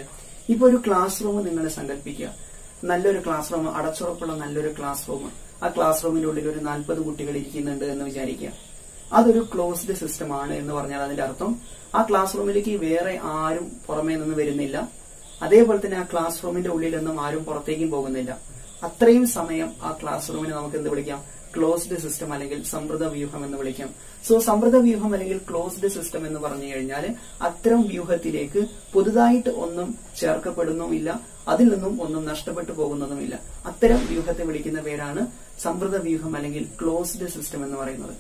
ഇപ്പൊ ഒരു ക്ലാസ് റൂം നിങ്ങൾ സങ്കല്പിക്കുക. നല്ലൊരു ക്ലാസ് റൂം, അടച്ചുറപ്പുള്ള നല്ലൊരു ക്ലാസ് റൂം. ആ ക്ലാസ് റൂമിന്റെ ഉള്ളിൽ ഒരു 40 കുട്ടികൾ ഇരിക്കുന്നുണ്ട് എന്ന് വിചാരിക്കുക. അതൊരു ക്ലോസ്ഡ് സിസ്റ്റം ആണ് എന്ന് പറഞ്ഞാൽ അതിന്റെ അർത്ഥം ആ ക്ലാസ് റൂമിലേക്ക് വേറെ ആരും പുറമേ നിന്ന് വരുന്നില്ല. അതേപോലെ തന്നെ ആ ക്ലാസ് റൂമിന്റെ ഉള്ളിൽ നിന്നും ആരും പുറത്തേക്കും പോകുന്നില്ല. അത്രയും സമയം ആ ക്ലാസ് റൂമിനെ നമുക്ക് എന്ത് വിളിക്കാം? ക്ലോസ്ഡ് സിസ്റ്റം അല്ലെങ്കിൽ സംവൃത വ്യൂഹം എന്ന് വിളിക്കാം. സോ സംവൃത വ്യൂഹം അല്ലെങ്കിൽ ക്ലോസ്ഡ് സിസ്റ്റം എന്ന് പറഞ്ഞു കഴിഞ്ഞാൽ അത്തരം വ്യൂഹത്തിലേക്ക് പുതുതായിട്ട് ഒന്നും ചേർക്കപ്പെടുന്നുമില്ല, അതിൽ നിന്നും ഒന്നും നഷ്ടപ്പെട്ടു പോകുന്നതുമില്ല. അത്തരം വ്യൂഹത്തെ വിളിക്കുന്ന പേരാണ് സംവൃത വ്യൂഹം അല്ലെങ്കിൽ ക്ലോസ്ഡ് സിസ്റ്റം എന്ന് പറയുന്നത്.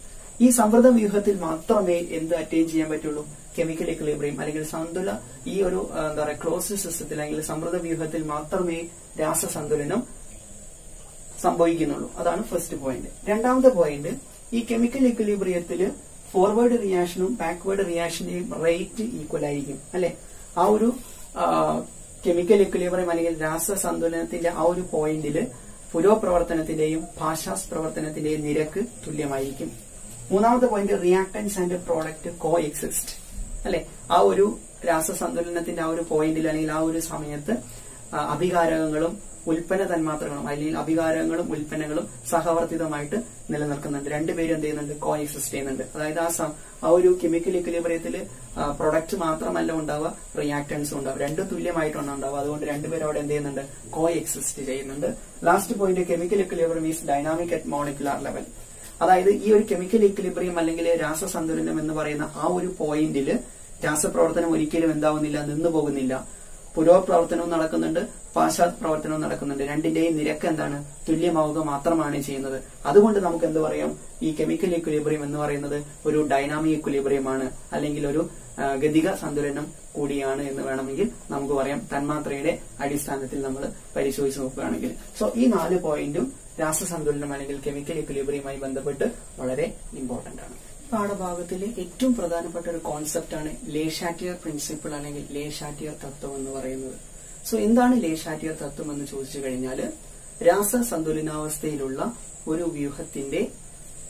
ഈ സമ്മർദ്ദ വ്യൂഹത്തിൽ മാത്രമേ എന്ത് അറ്റൈൻ ചെയ്യാൻ പറ്റുള്ളൂ? കെമിക്കൽ ഇക്വിലിബ്രിയം അല്ലെങ്കിൽ സന്തുല ഈ ഒരു എന്താ പറയുക ക്ലോസ്ഡ് സിസ്റ്റത്തിൽ അല്ലെങ്കിൽ സമ്മർദ്ദ വ്യൂഹത്തിൽ മാത്രമേ രാസസന്തുലനം സംഭവിക്കുന്നുള്ളൂ. അതാണ് ഫസ്റ്റ് പോയിന്റ്. രണ്ടാമത്തെ പോയിന്റ്, ഈ കെമിക്കൽ ഇക്വിലിബ്രിയത്തിൽ ഫോർവേഡ് റിയാക്ഷനും ബാക്ക്വേർഡ് റിയാക്ഷന്റെയും റേറ്റ് ഈക്വൽ ആയിരിക്കും അല്ലെ. ആ ഒരു കെമിക്കൽ ഇക്വിലിബ്രിയം അല്ലെങ്കിൽ രാസസന്തുലനത്തിന്റെ ആ ഒരു പോയിന്റിൽ പുരോപ്രവർത്തനത്തിന്റെയും പാശ്ചാത്യ പ്രവർത്തനത്തിന്റെയും നിരക്ക് തുല്യമായിരിക്കും. മൂന്നാമത്തെ point, reactance and product co exist അല്ലെ. ആ ഒരു രാസസന്തുലനത്തിന്റെ ആ ഒരു പോയിന്റിൽ അല്ലെങ്കിൽ ആ ഒരു സമയത്ത് അഭികാരകങ്ങളും ഉൽപ്പന്ന തന്മാത്രകളും അല്ലെങ്കിൽ അഭികാരകങ്ങളും ഉൽപ്പന്നങ്ങളും സഹവർത്തിതമായിട്ട് നിലനിൽക്കുന്നുണ്ട്. രണ്ടുപേരും എന്ത് ചെയ്യുന്നുണ്ട്? കോ എക്സിസ്റ്റ് ചെയ്യുന്നുണ്ട്. അതായത് ആ ഒരു കെമിക്കൽ ഇക്വിലിബ്രിയത്തിൽ പ്രൊഡക്റ്റ് മാത്രമല്ല ഉണ്ടാവുക, റിയാക്ടൻസും ഉണ്ടാവും. രണ്ടും തുല്യമായിട്ടാണ് ഉണ്ടാവുക. അതുകൊണ്ട് രണ്ടുപേരും അവിടെ എന്ത് ചെയ്യുന്നുണ്ട്? കോ എക്സിസ്റ്റ് ചെയ്യുന്നുണ്ട്. Last point, chemical equilibrium is dynamic at molecular level. അതായത് ഈ ഒരു കെമിക്കൽ ഇക്വിലിബ്രിയം അല്ലെങ്കിൽ രാസസന്തുലനം എന്ന് പറയുന്ന ആ ഒരു പോയിന്റിൽ രാസപ്രവർത്തനം ഒരിക്കലും എന്താവുന്നില്ല, നിന്നു പോകുന്നില്ല. പുരോപ്രവർത്തനവും നടക്കുന്നുണ്ട്, പാശ്ചാത്യ പ്രവർത്തനവും നടക്കുന്നുണ്ട്. രണ്ടിന്റെയും നിരക്ക് എന്താണ്? തുല്യമാവുക മാത്രമാണ് ചെയ്യുന്നത്. അതുകൊണ്ട് നമുക്ക് എന്ത് പറയാം? ഈ കെമിക്കൽ ഇക്വിലിബ്രിയം എന്ന് പറയുന്നത് ഒരു ഡൈനാമിക് ഇക്വിലിബ്രിയമാണ് അല്ലെങ്കിൽ ഒരു ഗതിക സന്തുലനം കൂടിയാണ് എന്ന് വേണമെങ്കിൽ നമുക്ക് പറയാം, തന്മാത്രയുടെ അടിസ്ഥാനത്തിൽ നമ്മൾ പരിശോധിച്ച് നോക്കുകയാണെങ്കിൽ. സോ ഈ 4 പോയിന്റും രാസസന്തുലനം അല്ലെങ്കിൽ കെമിക്കൽ ഇക്വിലിബ്രിയവുമായി ബന്ധപ്പെട്ട് വളരെ ഇമ്പോർട്ടന്റ് ആണ്. പാഠഭാഗത്തിലെ ഏറ്റവും പ്രധാനപ്പെട്ട ഒരു കോൺസെപ്റ്റ് ആണ് ലേ ഷാറ്റിയർ പ്രിൻസിപ്പിൾ അല്ലെങ്കിൽ ലേ ഷാറ്റിയർ തത്വം എന്ന് പറയുന്നത്. സോ എന്താണ് ലേ ഷാറ്റിയർ തത്വം എന്ന് ചോദിച്ചു കഴിഞ്ഞാൽ, രാസസന്തുലനാവസ്ഥയിലുള്ള ഒരു വ്യൂഹത്തിന്റെ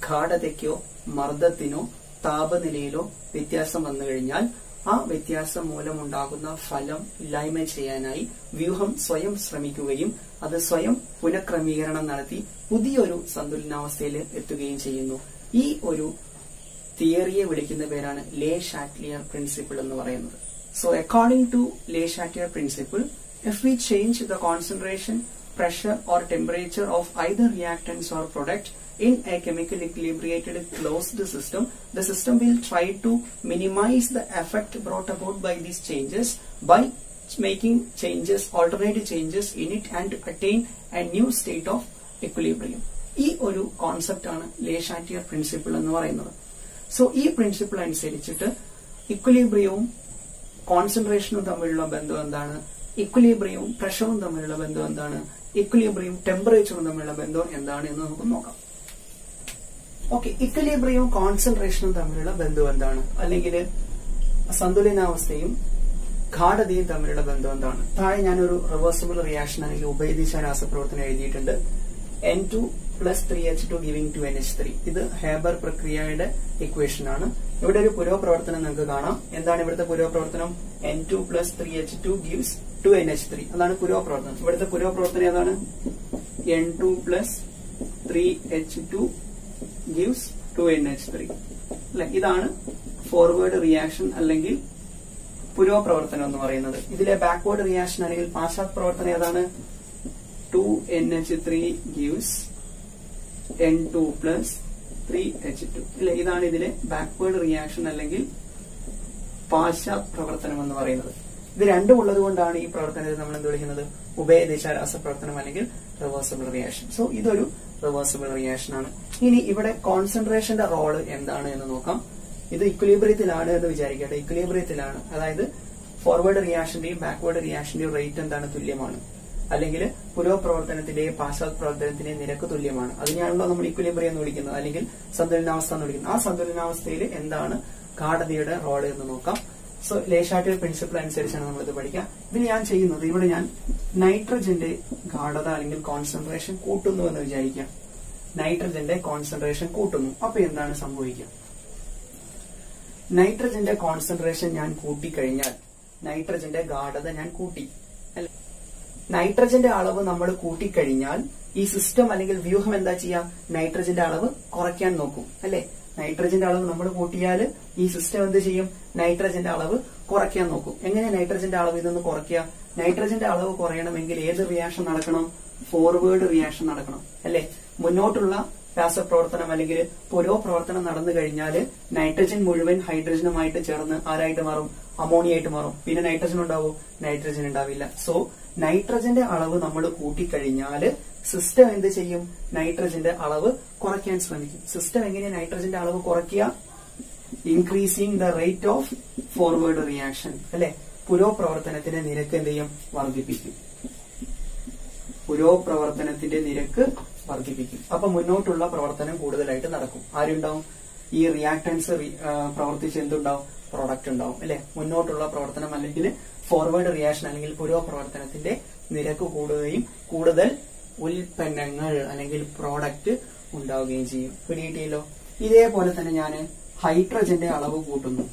ഗാഢതയ്ക്കോ മർദ്ദത്തിനോ താപനിലയിലോ വ്യത്യാസം വന്നു കഴിഞ്ഞാൽ ആ വ്യത്യാസം മൂലമുണ്ടാകുന്ന ഫലം ഇല്ലായ്മ ചെയ്യാനായി വ്യൂഹം സ്വയം ശ്രമിക്കുകയും അത് സ്വയം പുനഃക്രമീകരണം നടത്തി പുതിയൊരു സന്തുലനാവസ്ഥയിൽ എത്തുകയും ചെയ്യുന്നു. ഈ ഒരു തിയറിയെ വിളിക്കുന്ന പേരാണ് ലേ ഷാറ്റിയർ പ്രിൻസിപ്പിൾ എന്ന് പറയുന്നത്. So according to Le Chatelier principle, if we change the concentration, pressure or temperature of either reactants or product in a chemical equilibrated closed system, the system will try to minimize the effect brought about by these changes by making changes, alternative changes in it and attain a new state of equilibrium. ഈ ഒരു concept ആണ് ലേ Chatelier principle എന്ന് പറയുന്നത്. So ഈ principle അനുസരിച്ചിട്ട് ഇക്വിലിബ്രിയവും കോൺസെൻട്രേഷനും തമ്മിലുള്ള ബന്ധം എന്താണ്? ഇക്വിലിബ്രിയവും പ്രഷറും തമ്മിലുള്ള ബന്ധം എന്താണ്? ഇക്വിലിബ്രിയവും ടെമ്പറേച്ചറും തമ്മിലുള്ള ബന്ധം എന്താണ് എന്ന് നമുക്ക് നോക്കാം. ഓക്കെ, ഇക്വിലിബ്രിയവും കോൺസെൻട്രേഷനും തമ്മിലുള്ള ബന്ധം എന്താണ്? അല്ലെങ്കിൽ സന്തുലനാവസ്ഥയും ഗാഢതയും തമ്മിലുള്ള ബന്ധം എന്താണ്? താഴെ ഞാനൊരു റിവേഴ്സിബിൾ റിയാക്ഷൻ അല്ലെങ്കിൽ ഉഭയദിശ രാസപ്രവർത്തനം എഴുതിയിട്ടുണ്ട്. N2 + 3H2 giving 2NH3. ഇത് ഹേബർ പ്രക്രിയയുടെ ഇക്വേഷൻ ആണ്. ഇവിടെ ഒരു പുരോപ്രവർത്തനം നിങ്ങൾക്ക് കാണാം. എന്താണ് ഇവിടുത്തെ പുരോപ്രവർത്തനം? N2 + 3H2 gives 2NH3. അതാണ് പുരോപ്രവർത്തനം. ഇവിടുത്തെ പുരോപ്രവർത്തനം ഏതാണ്? N2 + 3H2 gives 2NH3 അല്ലെ. ഇതാണ് ഫോർവേഡ് റിയാക്ഷൻ അല്ലെങ്കിൽ പുരോപ്രവർത്തനം എന്ന് പറയുന്നത്. ഇതിലെ ബാക്ക്വേർഡ് റിയാക്ഷൻ അല്ലെങ്കിൽ പാശ്ചാത്യ പ്രവർത്തനം ഏതാണ്? 2NH3 gives N2 + 3H2 അല്ലെ. ഇതാണ് ഇതിലെ ബാക്ക്വേർഡ് റിയാക്ഷൻ അല്ലെങ്കിൽ പാശ്ചാത്യ പ്രവർത്തനം എന്ന് പറയുന്നത്. ഇത് രണ്ടും ഉള്ളത് കൊണ്ടാണ് ഈ പ്രവർത്തനത്തെ നമ്മൾ എന്ത് വിളിക്കുന്നത്? ഉഭയദിശ രാസപ്രവർത്തനം അല്ലെങ്കിൽ റിവേഴ്സിബിൾ റിയാക്ഷൻ. സോ ഇതൊരു റിവേഴ്സിബിൾ റിയാക്ഷൻ ആണ്. ഇനി ഇവിടെ കോൺസെൻട്രേഷന്റെ റോള് എന്താണ് എന്ന് നോക്കാം. ഇത് ഇക്വിലിബ്രിയത്തിലാണ് എന്ന് വിചാരിക്കട്ടെ. ഇക്വിലിബ്രിയത്തിലാണ്, അതായത് ഫോർവേഡ് റിയാക്ഷന്റെയും ബാക്ക്വേർഡ് റിയാക്ഷന്റെയും റേറ്റ് എന്താണ്? തുല്യമാണ്. അല്ലെങ്കിൽ പുരോപ്രവർത്തനത്തിന്റെയും പാശ്ചാത്യ പ്രവർത്തനത്തിന്റെയും നിരക്ക് തുല്യമാണ്. അതിനാണല്ലോ നമ്മൾ ഇക്വിലിബ്രിയം എന്ന് വിളിക്കുന്നത് അല്ലെങ്കിൽ സന്തുലനാവസ്ഥ എന്ന് വിളിക്കുന്നത്. ആ സന്തുലനാവസ്ഥയിൽ എന്താണ് ഗാഢതയുടെ റോള് എന്ന് നോക്കാം. സോ ലേ ഷാറ്റിയർ പ്രിൻസിപ്പിൾ അനുസരിച്ചാണ് നമ്മളിത് പഠിക്കുക. ഇതിൽ ഞാൻ ചെയ്യുന്നത്, ഇവിടെ ഞാൻ നൈട്രജന്റെ ഗാഢത അല്ലെങ്കിൽ കോൺസെൻട്രേഷൻ കൂട്ടുന്നു എന്ന് വിചാരിക്കാം. നൈട്രജന്റെ കോൺസെൻട്രേഷൻ കൂട്ടുന്നു. അപ്പൊ എന്താണ് സംഭവിക്കുക? നൈട്രജന്റെ കോൺസെൻട്രേഷൻ ഞാൻ കൂട്ടിക്കഴിഞ്ഞാൽ നൈട്രജന്റെ ഗാഢത ഞാൻ കൂട്ടി. നൈട്രജന്റെ അളവ് നമ്മൾ കൂട്ടിക്കഴിഞ്ഞാൽ ഈ സിസ്റ്റം അല്ലെങ്കിൽ വ്യൂഹം എന്താ ചെയ്യാം? നൈട്രജന്റെ അളവ് കുറയ്ക്കാൻ നോക്കും അല്ലെ. നൈട്രജന്റെ അളവ് നമ്മൾ കൂട്ടിയാൽ ഈ സിസ്റ്റം എന്ത് ചെയ്യും? നൈട്രജന്റെ അളവ് കുറയ്ക്കാൻ നോക്കും. എങ്ങനെ നൈട്രജന്റെ അളവ് ഇതൊന്ന് കുറയ്ക്കുക? നൈട്രജന്റെ അളവ് കുറയണമെങ്കിൽ ഏത് റിയാക്ഷൻ നടക്കണം? ഫോർവേഡ് റിയാക്ഷൻ നടക്കണം അല്ലെ. മുന്നോട്ടുള്ള രാസപ്രവർത്തനം അല്ലെങ്കിൽ പുരോപ്രവർത്തനം നടന്നു കഴിഞ്ഞാൽ നൈട്രജൻ മുഴുവൻ ഹൈഡ്രജനുമായിട്ട് ചേർന്ന് ആരായിട്ട് മാറും? അമോണിയായിട്ട് മാറും. പിന്നെ നൈട്രജൻ ഉണ്ടാവും? നൈട്രജൻ ഉണ്ടാവില്ല. സോ നൈട്രജന്റെ അളവ് നമ്മൾ കൂട്ടിക്കഴിഞ്ഞാൽ സിസ്റ്റം എന്ത് ചെയ്യും? നൈട്രജന്റെ അളവ് കുറയ്ക്കാൻ ശ്രമിക്കും. സിസ്റ്റം എങ്ങനെയാണ് നൈട്രജന്റെ അളവ് കുറയ്ക്കുക? Increasing the rate of forward reaction, അല്ലെ? പുരോപ്രവർത്തനത്തിന്റെ നിരക്ക് എന്ത് ചെയ്യും? വർദ്ധിപ്പിക്കും. പുരോപ്രവർത്തനത്തിന്റെ നിരക്ക് വർദ്ധിപ്പിക്കും. അപ്പൊ മുന്നോട്ടുള്ള പ്രവർത്തനം കൂടുതലായിട്ട് നടക്കും. ആരുണ്ടാവും? ഈ റിയാക്ടൻസ് പ്രവർത്തിച്ച് എന്തുണ്ടാവും? പ്രോഡക്റ്റ് ഉണ്ടാവും, അല്ലെ? മുന്നോട്ടുള്ള പ്രവർത്തനം അല്ലെങ്കിൽ ഫോർവേഡ് റിയാക്ഷൻ അല്ലെങ്കിൽ പുരോപ്രവർത്തനത്തിന്റെ നിരക്ക് കൂടുകയും കൂടുതൽ ഉൽപ്പന്നങ്ങൾ അല്ലെങ്കിൽ പ്രോഡക്റ്റ് ഉണ്ടാവുകയും ചെയ്യും. പിടികിട്ടിയല്ലോ? ഇതേപോലെ തന്നെ ഞാൻ ഹൈഡ്രജന്റെ അളവ് കൂട്ടുന്നു.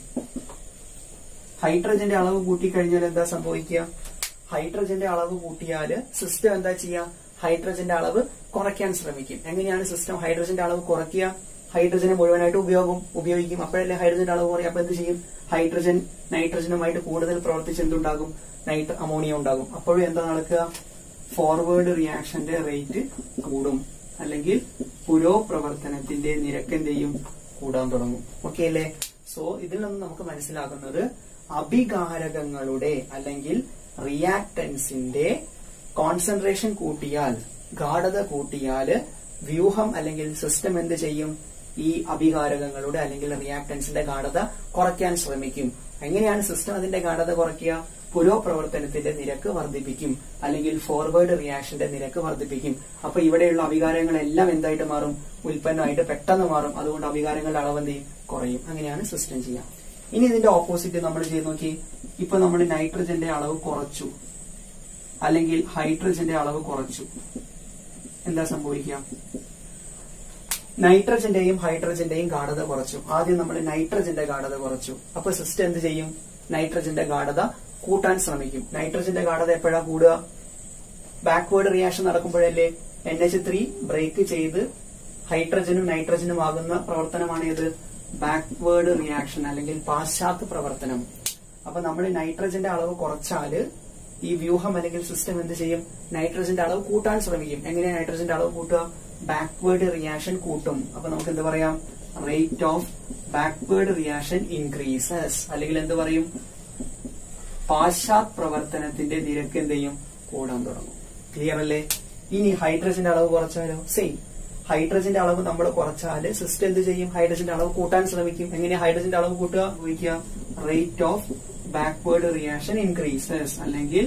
ഹൈഡ്രജന്റെ അളവ് കൂട്ടിക്കഴിഞ്ഞാൽ എന്താ സംഭവിക്കുക? ഹൈഡ്രജന്റെ അളവ് കൂട്ടിയാൽ സിസ്റ്റം എന്താ ചെയ്യുക? ഹൈഡ്രജന്റെ അളവ് കുറയ്ക്കാൻ ശ്രമിക്കും. എങ്ങനെയാണ് സിസ്റ്റം ഹൈഡ്രജന്റെ അളവ് കുറയ്ക്കുക? ഹൈഡ്രജനെ മുഴുവനായിട്ട് ഉപയോഗിക്കും. അപ്പോഴല്ലേ ഹൈഡ്രജന്റെ അളവ് കുറയും. അപ്പൊ എന്ത് ചെയ്യും? ഹൈഡ്രജൻ നൈട്രജനുമായിട്ട് കൂടുതൽ പ്രവർത്തിച്ച് എന്തുണ്ടാകും? അമോണിയ ഉണ്ടാകും. അപ്പോഴും എന്താ നടക്കുക? ഫോർവേഡ് റിയാക്ഷന്റെ റേറ്റ് കൂടും, അല്ലെങ്കിൽ പുരോപ്രവർത്തനത്തിന്റെ നിരക്ക് എന്ത് ചെയ്യും? കൂടാൻ തുടങ്ങും. ഓക്കെ അല്ലേ? സോ ഇതിൽ നിന്ന് നമുക്ക് മനസ്സിലാകുന്നത് അഭികാരകങ്ങളുടെ അല്ലെങ്കിൽ റിയാക്ടൻസിന്റെ കോൺസെൻട്രേഷൻ കൂട്ടിയാൽ, ഗാഢത കൂട്ടിയാൽ വ്യൂഹം അല്ലെങ്കിൽ സിസ്റ്റം എന്ത് ചെയ്യും? ഈ അഭികാരകങ്ങളുടെ അല്ലെങ്കിൽ റിയാക്ടൻസിന്റെ ഗാഢത കുറയ്ക്കാൻ ശ്രമിക്കും. എങ്ങനെയാണ് സിസ്റ്റം അതിന്റെ ഗാഢത കുറയ്ക്കുക? പുരോപ്രവർത്തനത്തിന്റെ നിരക്ക് വർദ്ധിപ്പിക്കും, അല്ലെങ്കിൽ ഫോർവേഡ് റിയാക്ഷന്റെ നിരക്ക് വർദ്ധിപ്പിക്കും. അപ്പൊ ഇവിടെയുള്ള അഭികാരങ്ങളെല്ലാം എന്തായിട്ട് മാറും? ഉൽപ്പന്നമായിട്ട് പെട്ടെന്ന് മാറും. അതുകൊണ്ട് അഭികാരങ്ങളുടെ അളവ് എന്ത് ചെയ്യും? കുറയും. അങ്ങനെയാണ് സിസ്റ്റം ചെയ്യാം. ഇനി ഇതിന്റെ ഓപ്പോസിറ്റ് നമ്മൾ ചെയ്ത് നോക്കി. ഇപ്പൊ നമ്മൾ നൈട്രജന്റെ അളവ് കുറച്ചു, അല്ലെങ്കിൽ ഹൈഡ്രജന്റെ അളവ് കുറച്ചു. എന്താ സംഭവിക്കുക? നൈട്രജന്റെയും ഹൈഡ്രജന്റെയും ഗാഢത കുറച്ചു. ആദ്യം നമ്മൾ നൈട്രജന്റെ ഗാഢത കുറച്ചു. അപ്പൊ സിസ്റ്റം എന്ത് ചെയ്യും? നൈട്രജന്റെ ഗാഢത കൂട്ടാൻ ശ്രമിക്കും. നൈട്രജന്റെ ഗാഢത എപ്പോഴാ കൂടുക? Backward reaction നടക്കുമ്പോഴല്ലേ? NH3 ബ്രേക്ക് ചെയ്ത് ഹൈഡ്രജനും നൈട്രജനും ആകുന്ന പ്രവർത്തനമാണ് ഇത് ബാക്ക്വേർഡ് റിയാക്ഷൻ അല്ലെങ്കിൽ പാശ്ചാത്യ പ്രവർത്തനം. അപ്പൊ നമ്മൾ നൈട്രജന്റെ അളവ് കുറച്ചാല് ഈ വ്യൂഹം അല്ലെങ്കിൽ സിസ്റ്റം എന്ത് ചെയ്യും? നൈട്രജന്റെ അളവ് കൂട്ടാൻ ശ്രമിക്കും. എങ്ങനെയാണ് നൈട്രജന്റെ അളവ് കൂട്ടുക? ബാക്ക്വേർഡ് റിയാക്ഷൻ കൂട്ടും. അപ്പൊ നമുക്ക് എന്ത് പറയാം? Rate of backward reaction increases, അല്ലെങ്കിൽ എന്ത് പറയും? പാശ്ചാത്യ പ്രവർത്തനത്തിന്റെ നിരക്ക് എന്ത് ചെയ്യും? കൂടാൻ തുടങ്ങും. ക്ലിയർ അല്ലേ? ഇനി ഹൈഡ്രജന്റെ അളവ് കുറച്ചാലോ? സെയിം. ഹൈഡ്രജന്റെ അളവ് നമ്മൾ കുറച്ചാല് സിസ്റ്റം എന്ത് ചെയ്യും? ഹൈഡ്രജന്റെ അളവ് കൂട്ടാൻ ശ്രമിക്കും. എങ്ങനെയാ ഹൈഡ്രജന്റെ അളവ് കൂട്ടുക? ഉപയോഗിക്കുക rate of backward reaction increases, അല്ലെങ്കിൽ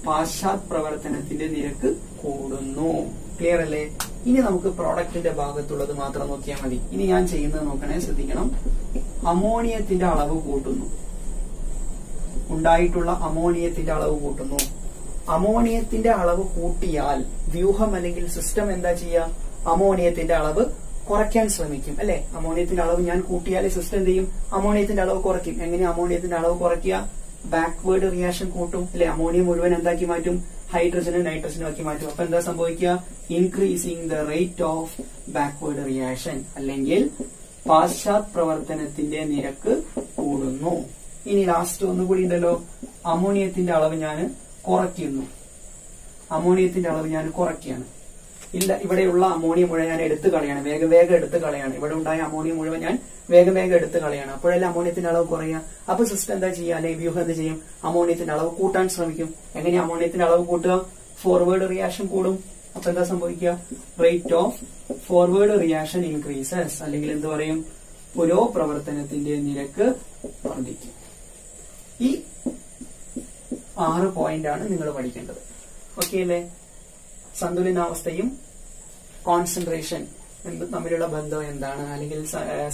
പാശ്ചാത്യ പ്രവർത്തനത്തിന്റെ നിരക്ക് കൂടുന്നു. ക്ലിയർ അല്ലേ? ഇനി നമുക്ക് പ്രോഡക്റ്റിന്റെ ഭാഗത്തുള്ളത് മാത്രം നോക്കിയാൽ മതി. ഇനി ഞാൻ ചെയ്യുന്നത് നോക്കണേ, ശ്രദ്ധിക്കണം. അമോണിയത്തിന്റെ അളവ് കൂട്ടുന്നു. ഉണ്ടായിട്ടുള്ള അമോണിയത്തിന്റെ അളവ് കൂട്ടുന്നു. അമോണിയത്തിന്റെ അളവ് കൂട്ടിയാൽ വ്യൂഹം അല്ലെങ്കിൽ സിസ്റ്റം എന്താ ചെയ്യുക? അമോണിയത്തിന്റെ അളവ് കുറയ്ക്കാൻ ശ്രമിക്കും, അല്ലെ? അമോണിയത്തിന്റെ അളവ് ഞാൻ കൂട്ടിയാൽ സിസ്റ്റം എന്ത് ചെയ്യും? അമോണിയത്തിന്റെ അളവ് കുറയ്ക്കും. എങ്ങനെ അമോണിയത്തിന്റെ അളവ് കുറയ്ക്കുക? ബാക്ക്വേർഡ് റിയാക്ഷൻ കൂട്ടും, അല്ലെ? അമോണിയം മുഴുവൻ എന്താക്കി മാറ്റും? ഹൈഡ്രജനും നൈട്രജനും ആക്കി മാറ്റും. അപ്പൊ എന്താ സംഭവിക്കുക? Increasing the rate of backward reaction, അല്ലെങ്കിൽ പാശ്ചാത്യ പ്രവർത്തനത്തിന്റെ നിരക്ക് കൂടുന്നു. ഇനി ലാസ്റ്റ് ഒന്നുകൂടി ഉണ്ടല്ലോ, അമോണിയത്തിന്റെ അളവ് ഞാൻ കുറയ്ക്കുന്നു. അമോണിയത്തിന്റെ അളവ് ഞാൻ കുറയ്ക്കുകയാണ്. ഇല്ല, ഇവിടെയുള്ള അമോണിയം മുഴുവൻ ഞാൻ എടുത്തു കളയാണ്, വേഗം എടുത്തു കളയാണ്. ഇവിടെ ഉണ്ടായ അമോണിയം മുഴുവൻ ഞാൻ വേഗം എടുത്തു കളയാണ്. അപ്പോഴല്ലേ അമോണിയത്തിന്റെ അളവ് കുറയുക. അപ്പൊ സിസ്റ്റം എന്താ ചെയ്യുക? അല്ലെങ്കിൽ വ്യൂഹം എന്ത് ചെയ്യും? അമോണിയത്തിന്റെ അളവ് കൂട്ടാൻ ശ്രമിക്കും. എങ്ങനെയാ അമോണിയത്തിന്റെ അളവ് കൂട്ടുക? ഫോർവേഡ് റിയാക്ഷൻ കൂടും. അപ്പൊ എന്താ സംഭവിക്കുക? Rate of forward reaction increases, അല്ലെങ്കിൽ എന്ത് പറയും? പുരോപ്രവർത്തനത്തിന്റെ നിരക്ക് വർദ്ധിക്കും. ഈ 6 പോയിന്റാണ് നിങ്ങൾ പഠിക്കേണ്ടത്. ഓക്കെ അല്ലേ? സന്തുലനാവസ്ഥയും കോൺസെൻട്രേഷൻ തമ്മിലുള്ള ബന്ധം എന്താണ്, അല്ലെങ്കിൽ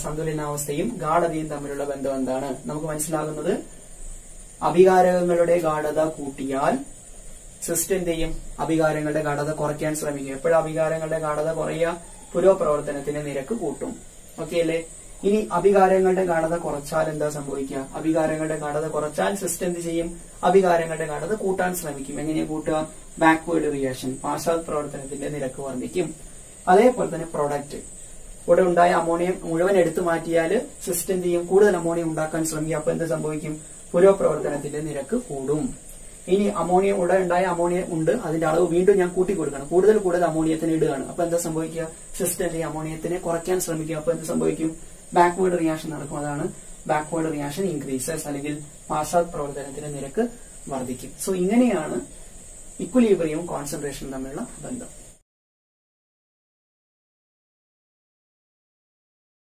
സന്തുലനാവസ്ഥയും ഗാഢതയും തമ്മിലുള്ള ബന്ധം എന്താണ് നമുക്ക് മനസ്സിലാകുന്നത്? അഭികാരകങ്ങളുടെ ഗാഢത കൂട്ടിയാൽ സിസ്റ്റം എന്ത് ചെയ്യും? അഭികാരങ്ങളുടെ ഗാഢത കുറയ്ക്കാൻ ശ്രമിക്കും. എപ്പോഴും അഭികാരങ്ങളുടെ ഗാഢത കുറയുക? പുരോപ്രവർത്തനത്തിന്റെ നിരക്ക് കൂട്ടും. ഓക്കെ അല്ലേ? ഇനി അഭികാരങ്ങളുടെ ഗാഢത കുറച്ചാൽ എന്താ സംഭവിക്കുക? അഭികാരങ്ങളുടെ ഗാഢത കുറച്ചാൽ സിസ്റ്റം എന്ത് ചെയ്യും? അഭികാരങ്ങളുടെ ഗാഢത കൂട്ടാൻ ശ്രമിക്കും. എങ്ങനെയാ കൂട്ടുക? ബാക്ക്വേർഡ് റിയാക്ഷൻ, പാശ്ചാത്യ പ്രവർത്തനത്തിന്റെ നിരക്ക് വർദ്ധിക്കും. അതേപോലെ തന്നെ പ്രൊഡക്റ്റ്, ഇവിടെ ഉണ്ടായ അമോണിയം മുഴുവൻ എടുത്തു മാറ്റിയാൽ സിസ്റ്റം എന്ത് ചെയ്യും? കൂടുതൽ അമോണിയം ഉണ്ടാക്കാൻ ശ്രമിക്കും. അപ്പൊ എന്ത് സംഭവിക്കും? പുരോപ്രവർത്തനത്തിന്റെ നിരക്ക് കൂടും. ഇനി അമോണിയം ഇവിടെ ഉണ്ടായ അമോണിയം ഉണ്ട്, അതിന്റെ അളവ് വീണ്ടും ഞാൻ കൂട്ടി കൊടുക്കണം. കൂടുതൽ അമോണിയത്തിന് ഇടുകയാണ്. അപ്പൊ എന്താ സംഭവിക്കുക? സിസ്റ്റം എന്ത് ചെയ്യും? അമോണിയത്തിനെ കുറയ്ക്കാൻ ശ്രമിക്കും. അപ്പൊ എന്ത് സംഭവിക്കും? ബാക്ക്വേർഡ് റിയാക്ഷൻ നടക്കും. അതാണ് ബാക്ക്വേർഡ് റിയാക്ഷൻ ഇൻക്രീസസ്, അല്ലെങ്കിൽ പാശ്ചാത്യ പ്രവർത്തനത്തിന്റെ നിരക്ക് വർദ്ധിക്കും. സോ ഇങ്ങനെയാണ് ഇക്വലിബ്രിയവും കോൺസെൻട്രേഷനും തമ്മിലുള്ള ബന്ധം.